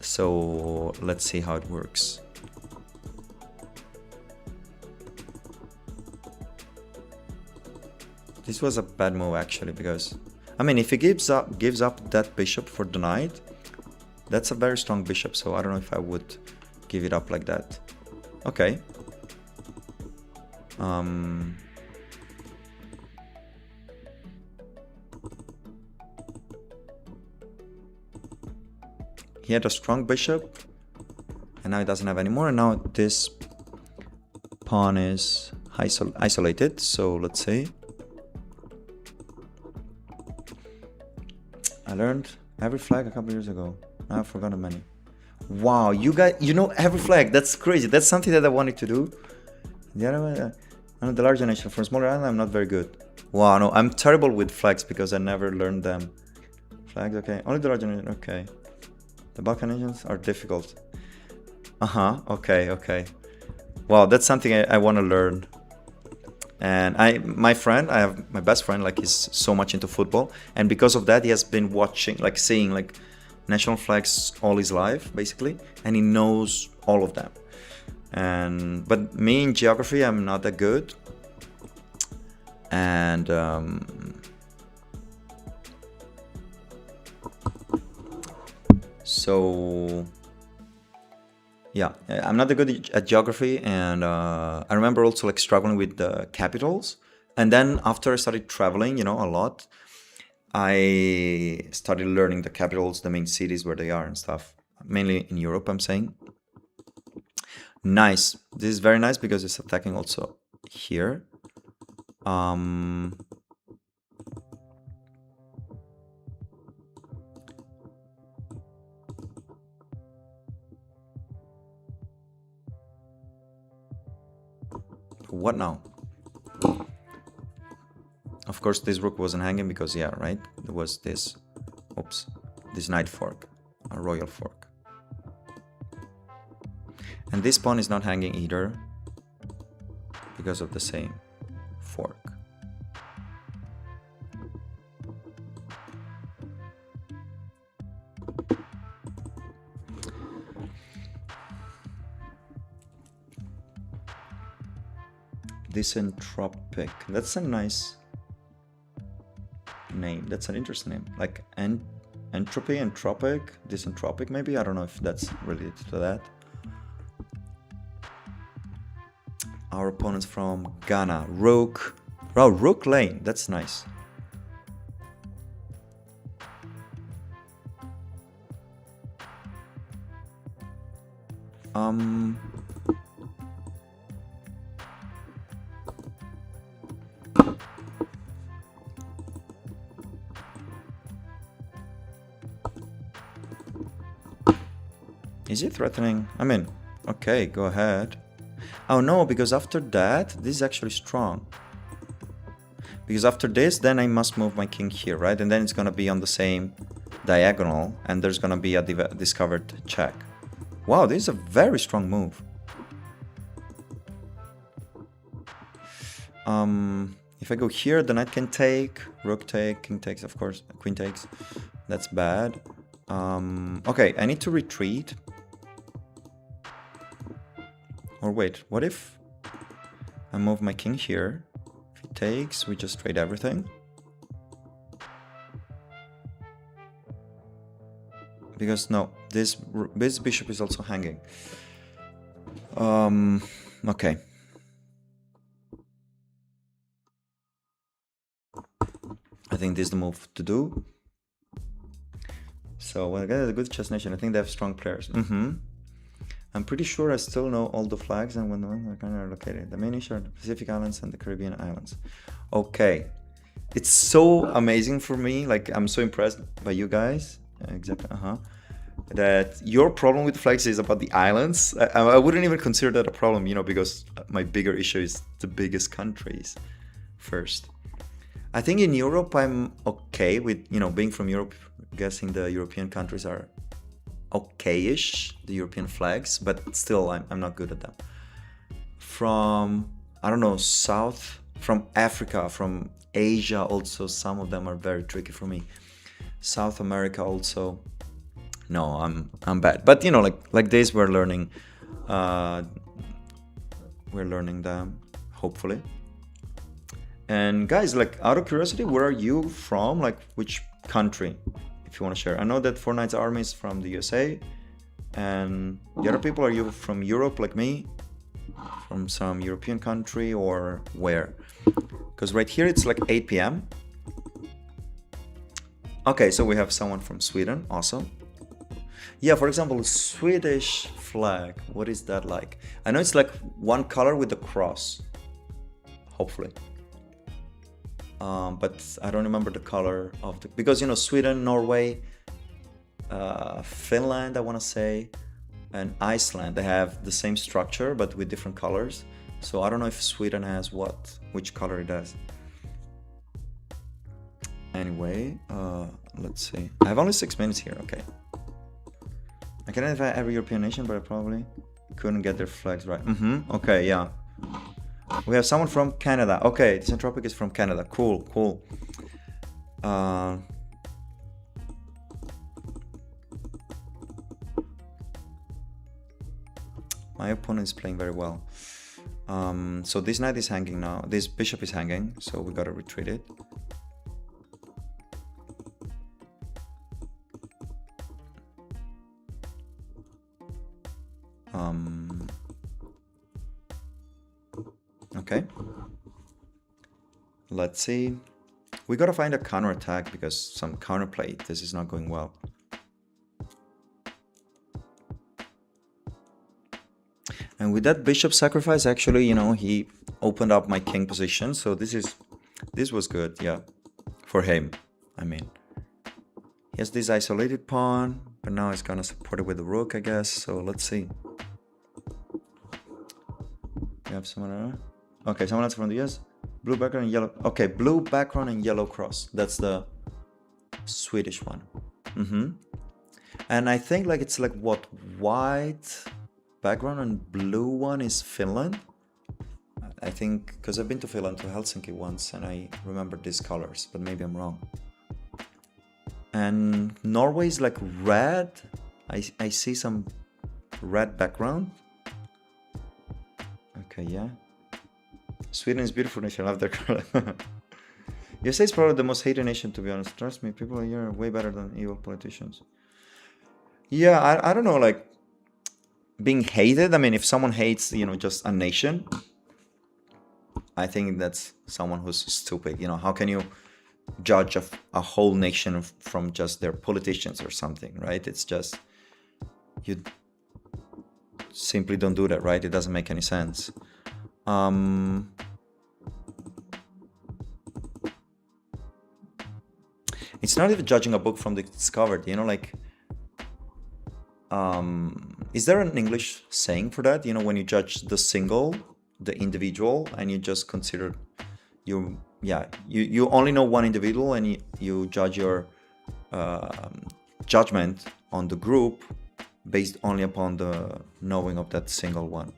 So let's see how it works. This was a bad move actually, because I mean, if he gives up that bishop for the knight, that's a very strong bishop. So I don't know if I would give it up like that. Okay. He had a strong bishop, and now he doesn't have any more. And now this pawn is isolated. So let's see. I learned every flag a couple years ago. I've forgotten many. Wow, you guys, you know every flag. That's crazy. That's something that I wanted to do. The other way, I'm the larger nation. For smaller island, I'm not very good. Wow, no, I'm terrible with flags because I never learned them. Flags, okay. Only the larger nation, okay. The Balkan nations are difficult. Okay. Wow, that's something I want to learn. And I have my best friend, like, he's so much into football, and because of that he has been watching, like, seeing like national flags all his life basically, and he knows all of them. But me in geography, I'm not that good. And so yeah, I'm not that good at geography, and I remember also like struggling with the capitals. And then after I started traveling, you know, a lot, I started learning the capitals, the main cities where they are and stuff. Mainly in Europe, I'm saying. Nice. This is very nice because it's attacking also here. What now? Of course, this rook wasn't hanging because, yeah, right? There was this, oops, this knight fork, a royal fork. And this pawn is not hanging either because of the same fork. Disentropic. That's a nice name. That's an interesting name. Like entropy, entropic, disentropic maybe? I don't know if that's related to that. Our opponent's from Ghana. Rook. Oh, Rook Lane. That's nice. Is he threatening? I mean, okay, go ahead. Oh no, because after that, this is actually strong. Because after this, then I must move my king here, right? And then it's gonna be on the same diagonal, and there's gonna be a discovered check. Wow, this is a very strong move. If I go here, the knight can take, rook take, king takes, of course, queen takes. That's bad. Okay, I need to retreat. Or wait, what if I move my king here? If he takes, we just trade everything. Because no, this bishop is also hanging. Okay. I think this is the move to do. So when I get a good chess nation, I think they have strong players. I'm pretty sure I still know all the flags and when the ones are located. The main issue are the Pacific Islands and the Caribbean Islands. Okay. It's so amazing for me. Like, I'm so impressed by you guys. Exactly. That your problem with the flags is about the islands. I wouldn't even consider that a problem, you know, because my bigger issue is the biggest countries first. I think in Europe, I'm okay with, you know, being from Europe, guessing the European countries are okay-ish, the European flags, but still I'm not good at them. From, I don't know, South, from Africa, from Asia also, some of them are very tricky for me. South America also, no, I'm bad. But you know, like this, we're learning them, hopefully. And guys, like, out of curiosity, where are you from? Like, which country, if you want to share? I know that Four Knights Army is from the USA, and the other people, are you from Europe like me? From some European country, or where? Because right here it's like 8 p.m. Okay, so we have someone from Sweden, awesome. Yeah, for example, Swedish flag, what is that like? I know it's like one color with the cross, hopefully. But I don't remember the color of the, because you know, Sweden, Norway, Finland, I want to say, and Iceland, they have the same structure but with different colors. So I don't know if Sweden has which color it does. Anyway, let's see. I have only 6 minutes here. Okay. I can identify every European nation, but I probably couldn't get their flags right. Okay, yeah. We have someone from Canada. Okay, this Entropic is from Canada. Cool. My opponent is playing very well. So this knight is hanging now. This bishop is hanging, so we gotta retreat it. Okay. Let's see. We gotta find a counterattack because some counterplay. This is not going well. And with that bishop sacrifice, actually, you know, he opened up my king position. So this was good, yeah, for him. I mean, he has this isolated pawn, but now he's gonna support it with the rook, I guess. So let's see. We have someone. Okay, someone else from the US. Blue background and yellow. Okay, blue background and yellow cross. That's the Swedish one. And I think like it's like what, white background and blue one is Finland. I think because I've been to Finland, to Helsinki once, and I remember these colors, but maybe I'm wrong. And Norway is like red. I see some red background. Okay, yeah. Sweden is beautiful nation. I love their color. USA is probably the most hated nation, to be honest. Trust me, people here are way better than evil politicians. Yeah, I don't know, like, being hated. I mean, if someone hates, you know, just a nation, I think that's someone who's stupid. You know, how can you judge a whole nation from just their politicians or something, right? It's just, you simply don't do that, right? It doesn't make any sense. It's not even judging a book from the discovered, you know, like Is there an English saying for that? You know, when you judge the single, the individual, and you just consider you only know one individual, and you judge your judgment on the group based only upon the knowing of that single one.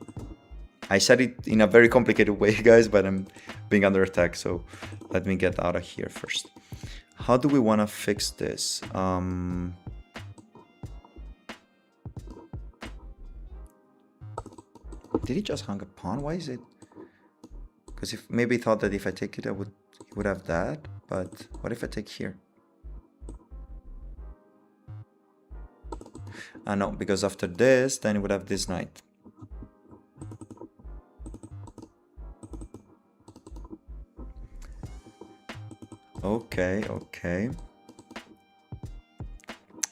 I said it in a very complicated way, guys, but I'm being under attack, so let me get out of here first. How do we want to fix this? Did he just hang a pawn? Why is it? Because if maybe he thought that if I take it, he would have that. But what if I take here? No, because after this, then he would have this knight. Okay, okay.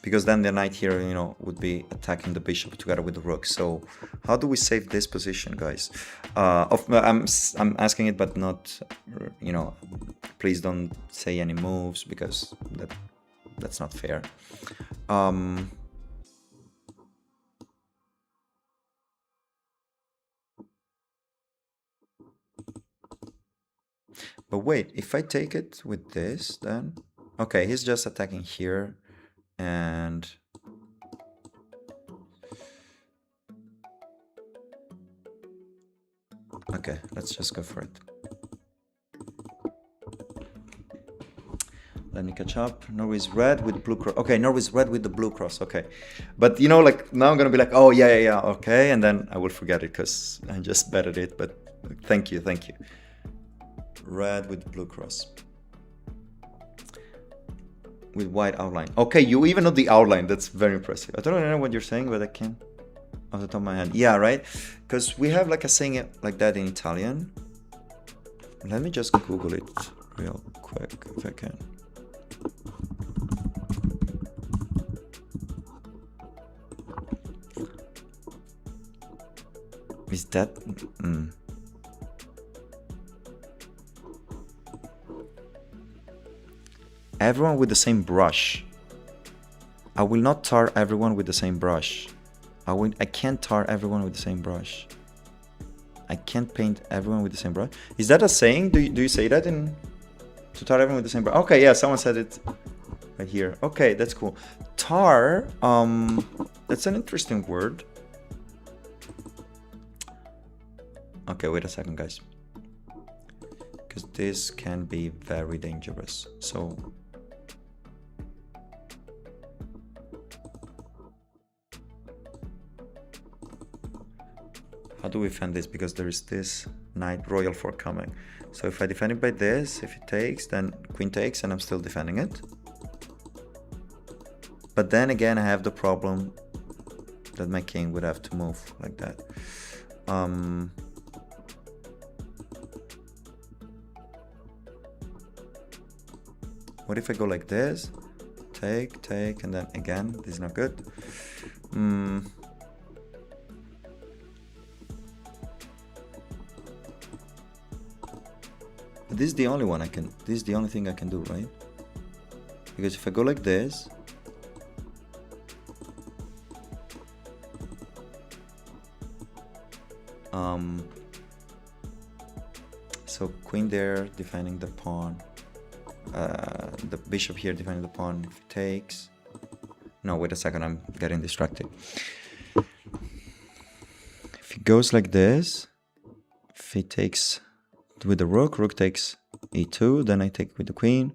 Because then the knight here, you know, would be attacking the bishop together with the rook. So how do we save this position, guys? I'm asking it, but not, you know, please don't say any moves, because that's not fair. But wait, if I take it with this, then... Okay, he's just attacking here, and... Okay, let's just go for it. Let me catch up. Norway's red with blue cross. Okay, Norway's red with the blue cross. Okay. But, you know, like, now I'm gonna be like, oh, yeah, okay, and then I will forget it, because I just betted it, but thank you. Red with blue cross. With white outline. Okay, you even know the outline. That's very impressive. I don't know what you're saying, but I can off the top of my head. Yeah, right? Because we have like a saying like that in Italian. Let me just Google it real quick if I can. Is that... Everyone with the same brush. I will not tar everyone with the same brush. I can't tar everyone with the same brush. I can't paint everyone with the same brush. Is that a saying? Do you say that in... To tar everyone with the same brush? Okay, yeah, someone said it right here. Okay, that's cool. Tar, that's an interesting word. Okay, wait a second, guys. Because this can be very dangerous. So... How do we defend this? Because there is this knight royal fork coming. So if I defend it by this, if it takes, then queen takes, and I'm still defending it. But then again, I have the problem that my king would have to move like that. What if I go like this? Take, and then again, this is not good. But this is the only one I can, this is the only thing I can do, right? Because if I go like this, so queen there defending the pawn, the bishop here defending the pawn. If it takes, no, wait a second, I'm getting distracted. If it goes like this, if he takes with the rook, rook takes e2, then I take with the queen.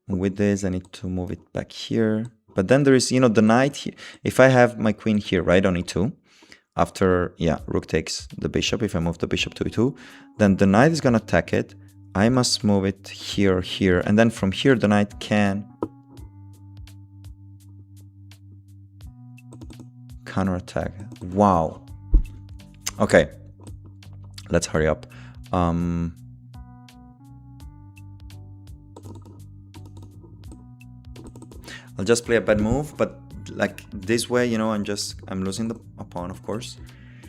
With this, I need to move it back here. But then there is, you know, the knight here. If I have my queen here, right, on e2, after, yeah, rook takes the bishop, if I move the bishop to e2, then the knight is gonna attack it. I must move it here, here, and then from here the knight can counterattack. Wow. Okay, let's hurry up. I'll just play a bad move, but like this way, you know, I'm losing a pawn, of course,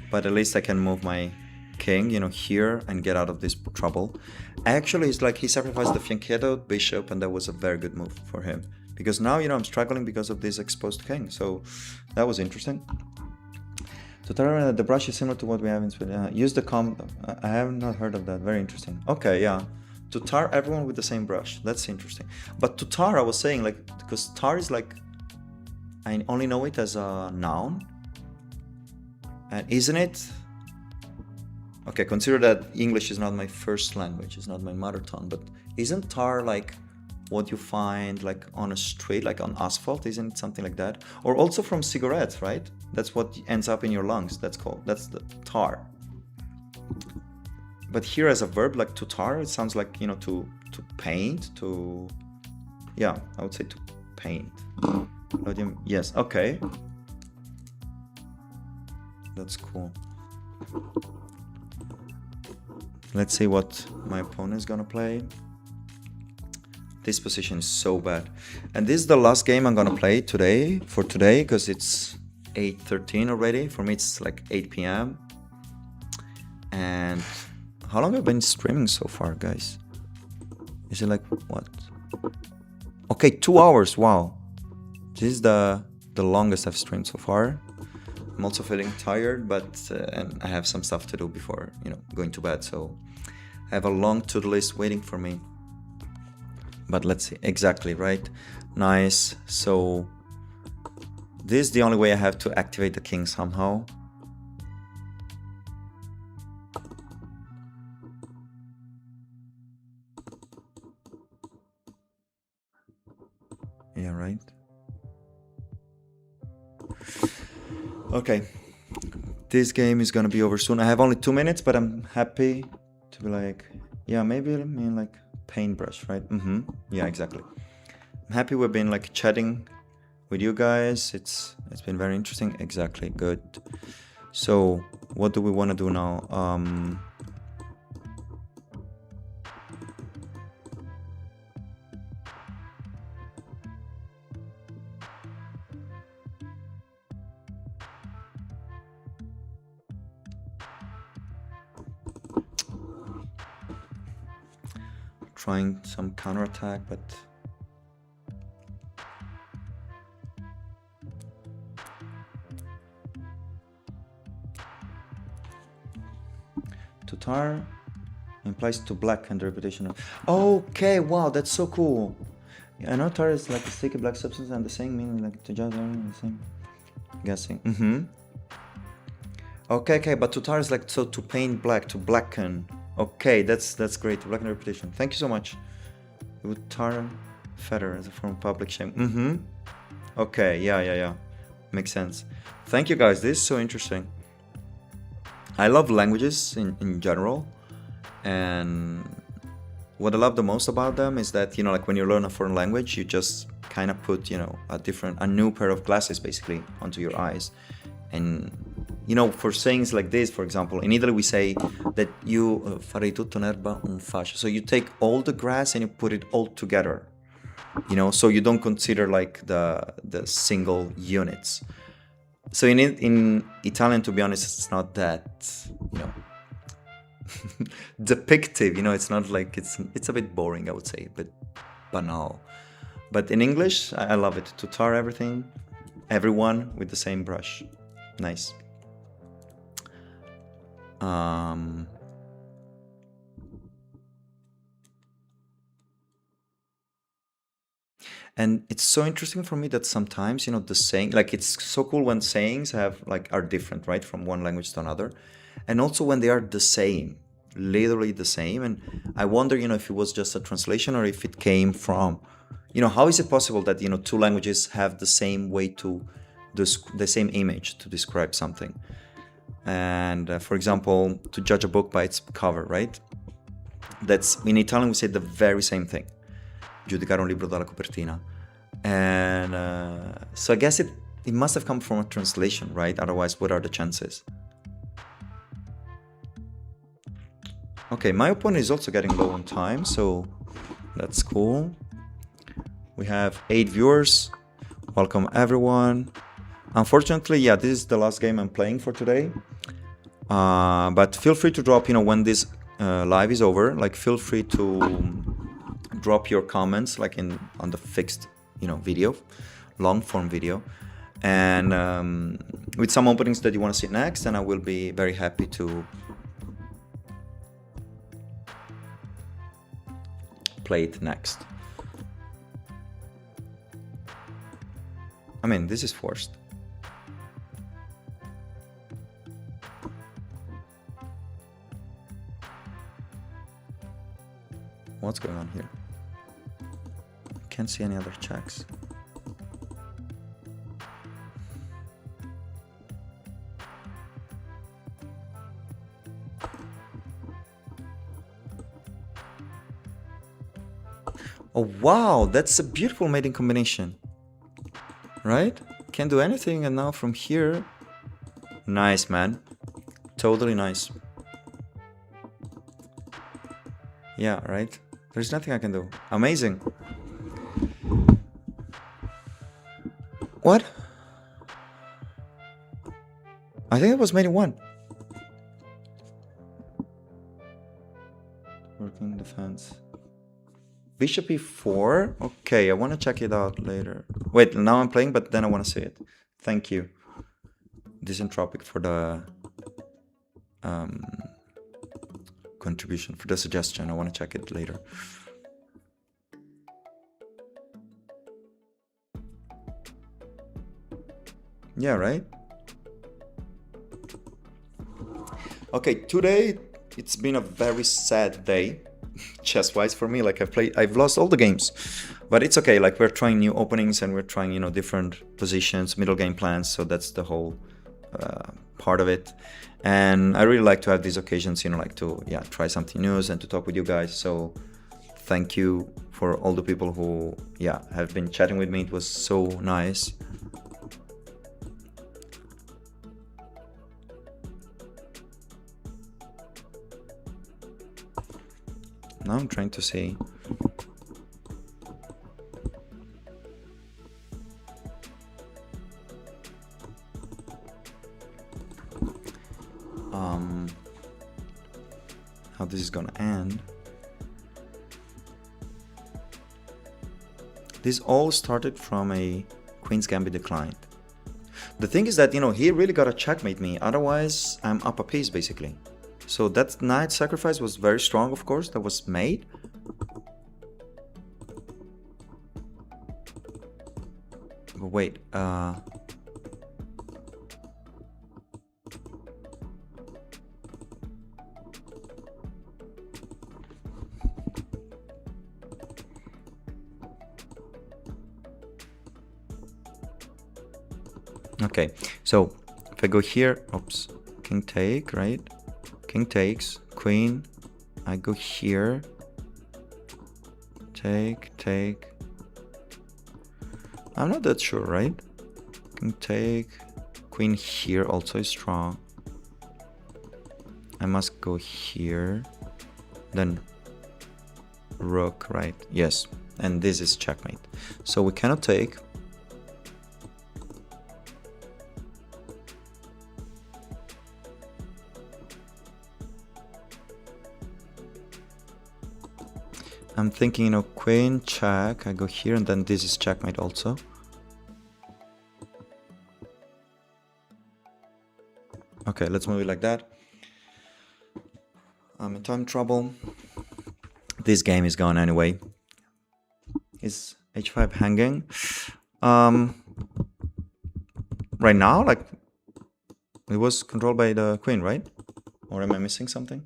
but at least I can move my king, you know, here and get out of this trouble. Actually, it's like he sacrificed the fianchetto bishop, and that was a very good move for him, because now, you know, I'm struggling because of this exposed king. So that was interesting. So the brush is similar to what we have in Sweden. Use the I have not heard of that. Very interesting. Okay, yeah. To tar everyone with the same brush. That's interesting. But to tar, I was saying, like, because tar is like, I only know it as a noun. And isn't it? Okay, consider that English is not my first language, it's not my mother tongue, but isn't tar like what you find like on a street, like on asphalt? Isn't it something like that? Or also from cigarettes, right? That's what ends up in your lungs. That's the tar. But here as a verb, like to tar, it sounds like, you know, to paint, yeah, I would say to paint. Yes, okay. That's cool. Let's see what my opponent is gonna play. This position is so bad. And this is the last game I'm gonna play today, because it's 8:13 already. For me, it's like 8 p.m. And how long have I been streaming so far, guys? Is it like, what? Okay, 2 hours, wow. This is the longest I've streamed so far. I'm also feeling tired, but and I have some stuff to do before, you know, going to bed. So I have a long to-do list waiting for me. But let's see, exactly, right? Nice. So this is the only way I have to activate the king somehow. Yeah, right? Okay, this game is gonna be over soon. I have only 2 minutes, but I'm happy to be like, yeah, maybe I mean like paintbrush, right? Yeah, exactly. I'm happy we've been like chatting with you guys. It's been very interesting. Exactly, good. So what do we want to do now? Trying some counterattack, but to tar implies to black and the repetition of. Okay, wow, that's so cool. Yeah, I know tar is like a sticky black substance, and the saying meaning like to judge the same. Guessing. Okay, but to tar is like so to paint black, to blacken. Okay, that's great. Black and repetition. Thank you so much. You would tar feather as a form of public shame. Okay, yeah. Makes sense. Thank you guys. This is so interesting. I love languages in general. And what I love the most about them is that, you know, like when you learn a foreign language, you just kind of put, you know, a new pair of glasses basically onto your eyes. And you know, for sayings like this, for example, in Italy we say that you farei tutto un'erba un fascio. So you take all the grass and you put it all together, you know, so you don't consider like the single units. So in Italian, to be honest, it's not that, you know, depictive, you know, it's not like, it's a bit boring, I would say, but banal. But in English, I love it, to tar everyone with the same brush. Nice. And it's so interesting for me that sometimes, you know, the saying, like it's so cool when sayings are different, right, from one language to another, and also when they are the same, literally the same. And I wonder, you know, if it was just a translation or if it came from, you know, how is it possible that, you know, two languages have the same way to the same image to describe something? And for example, to judge a book by its cover, right? That's, in Italian we say the very same thing, giudicare un libro dalla copertina. And so I guess it must have come from a translation, right? Otherwise, what are the chances? Okay, my opponent is also getting low on time, so that's cool. We have 8 viewers. Welcome everyone. Unfortunately, yeah, this is the last game I'm playing for today. But feel free to drop, you know, when this live is over, like feel free to drop your comments like on the fixed video, long form video, and with some openings that you want to see next, and I will be very happy to play it next. I mean, this is forced. What's going on here? Can't see any other checks. Oh wow, that's a beautiful mating combination. Right? Can't do anything, and now from here... Nice, man. Totally nice. Yeah, right? There's nothing I can do. Amazing. What? I think it was mating 1. Working defense. Bishop e4. Okay, I want to check it out later. Wait, now I'm playing, but then I want to see it. Thank you, Disentropic, for the contribution, for the suggestion. I want to check it later. Yeah, right? Okay, today it's been a very sad day, chess-wise for me. Like I've lost all the games, but it's okay. Like we're trying new openings and we're trying, different positions, middle game plans. So that's the whole part of it. And I really like to have these occasions, like to try something new and to talk with you guys. So thank you for all the people who have been chatting with me. It was so nice. Now I'm trying to see. How this is gonna end. This all started from a Queen's Gambit declined. The thing is that, he really gotta checkmate me, otherwise I'm up a piece basically. So that knight sacrifice was very strong, of course, that was made. But wait, okay, so if I go here, oops, king take, right? King takes, queen, I go here, take, take. I'm not that sure, right? King take, queen here also is strong. I must go here, then rook, right? Yes, and this is checkmate. So we cannot take. I'm thinking, queen, check, I go here, and then this is checkmate also. Okay, let's move it like that. I'm in time trouble. This game is gone anyway. Is h5 hanging? Right now, like, it was controlled by the queen, right? Or am I missing something?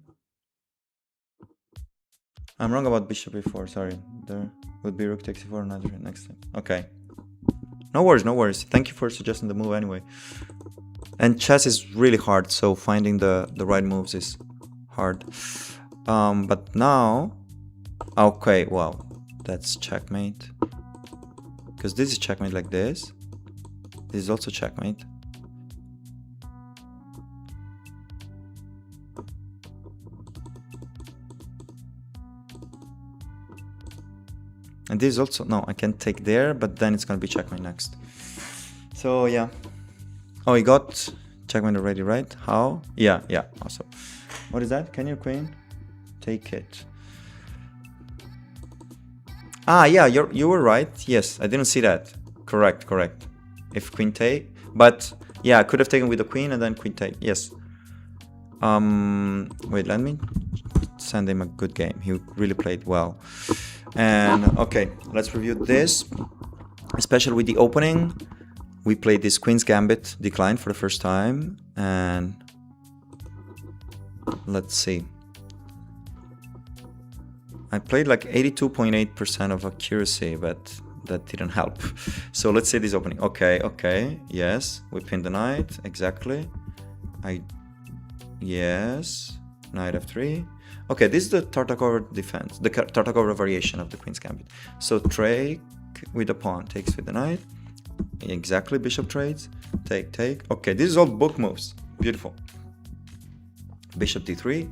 I'm wrong about bishop e4, sorry. There would be rook takes e4 another next time. Okay. No worries, no worries. Thank you for suggesting the move anyway. And chess is really hard, so finding the right moves is hard. But now... Okay, wow. That's checkmate. Because this is checkmate like this. This is also checkmate. And this is also, no, I can take there, but then it's gonna be checkmate next. So yeah. Oh, he got checkmate already, right? How? Yeah, awesome. What is that? Can your queen take it? Ah, yeah, you were right. Yes, I didn't see that. Correct, correct. If queen take, but yeah, I could have taken with the queen and then queen take. Yes. Wait, let me send him a good game. He really played well. And okay, let's review this. Especially with the opening, we played this queen's gambit decline for the first time, and let's see. I played like 82.8% of accuracy, but that didn't help. So let's see this opening. Okay, okay, yes, we pinned the knight, exactly. Yes, knight f3. Okay, this is the Tartakover defense, the Tartakover variation of the queen's gambit. So take with the pawn, takes with the knight. Exactly, bishop trades, take, take. Okay, this is all book moves, beautiful. Bishop d3.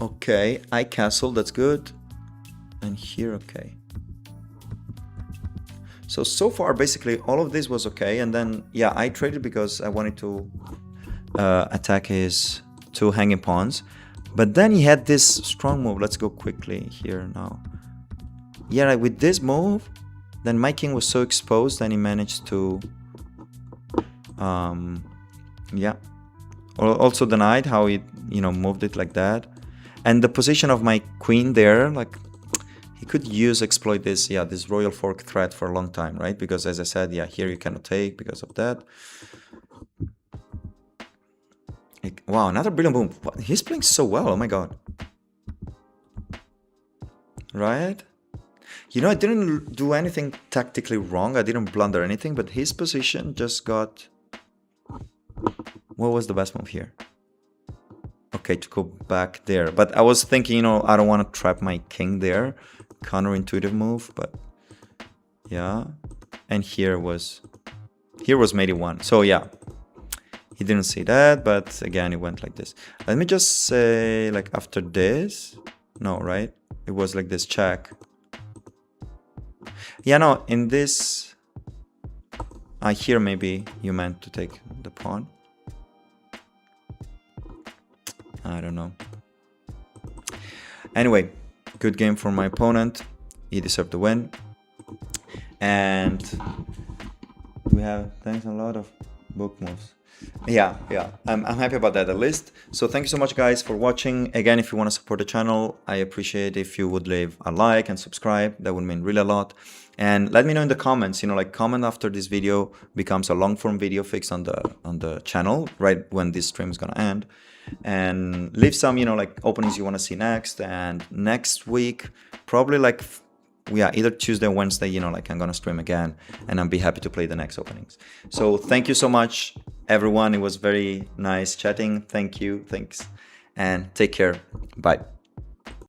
Okay, I castle, that's good. And here, okay. So far, basically, all of this was okay. And then, yeah, I traded because I wanted to attack his two hanging pawns. But then he had this strong move. Let's go quickly here now. Yeah, with this move, then my king was so exposed and he managed to... yeah. Also the knight, how he, moved it like that. And the position of my queen there, like... He could exploit this, yeah, this royal fork threat for a long time, right? Because as I said, yeah, here you cannot take because of that. Wow, another brilliant move. He's playing so well, oh my god. Right? I didn't do anything tactically wrong. I didn't blunder anything, but his position just got... What was the best move here? Okay, to go back there. But I was thinking, I don't want to trap my king there. Counterintuitive move, but yeah. And here was mate e1. So yeah, he didn't see that, but again, it went like this. Let me just say, like, after this, no, right? It was like this check. Yeah, no, in this, here maybe you meant to take the pawn. I don't know. Anyway, good game for my opponent. He deserved the win. And we have, thanks a lot of book moves. Yeah, I'm happy about that at least. So thank you so much, guys, for watching. Again, if you want to support the channel, I appreciate if you would leave a like and subscribe. That would mean really a lot. And let me know in the comments, like comment after this video becomes a long form video fixed on the channel, right when this stream is gonna end. And leave some, like openings you want to see next. And next week, probably like, yeah, either Tuesday or Wednesday, like I'm gonna stream again, and I'll be happy to play the next openings. So thank you so much, everyone. It was very nice chatting. Thank you, thanks, and take care. Bye.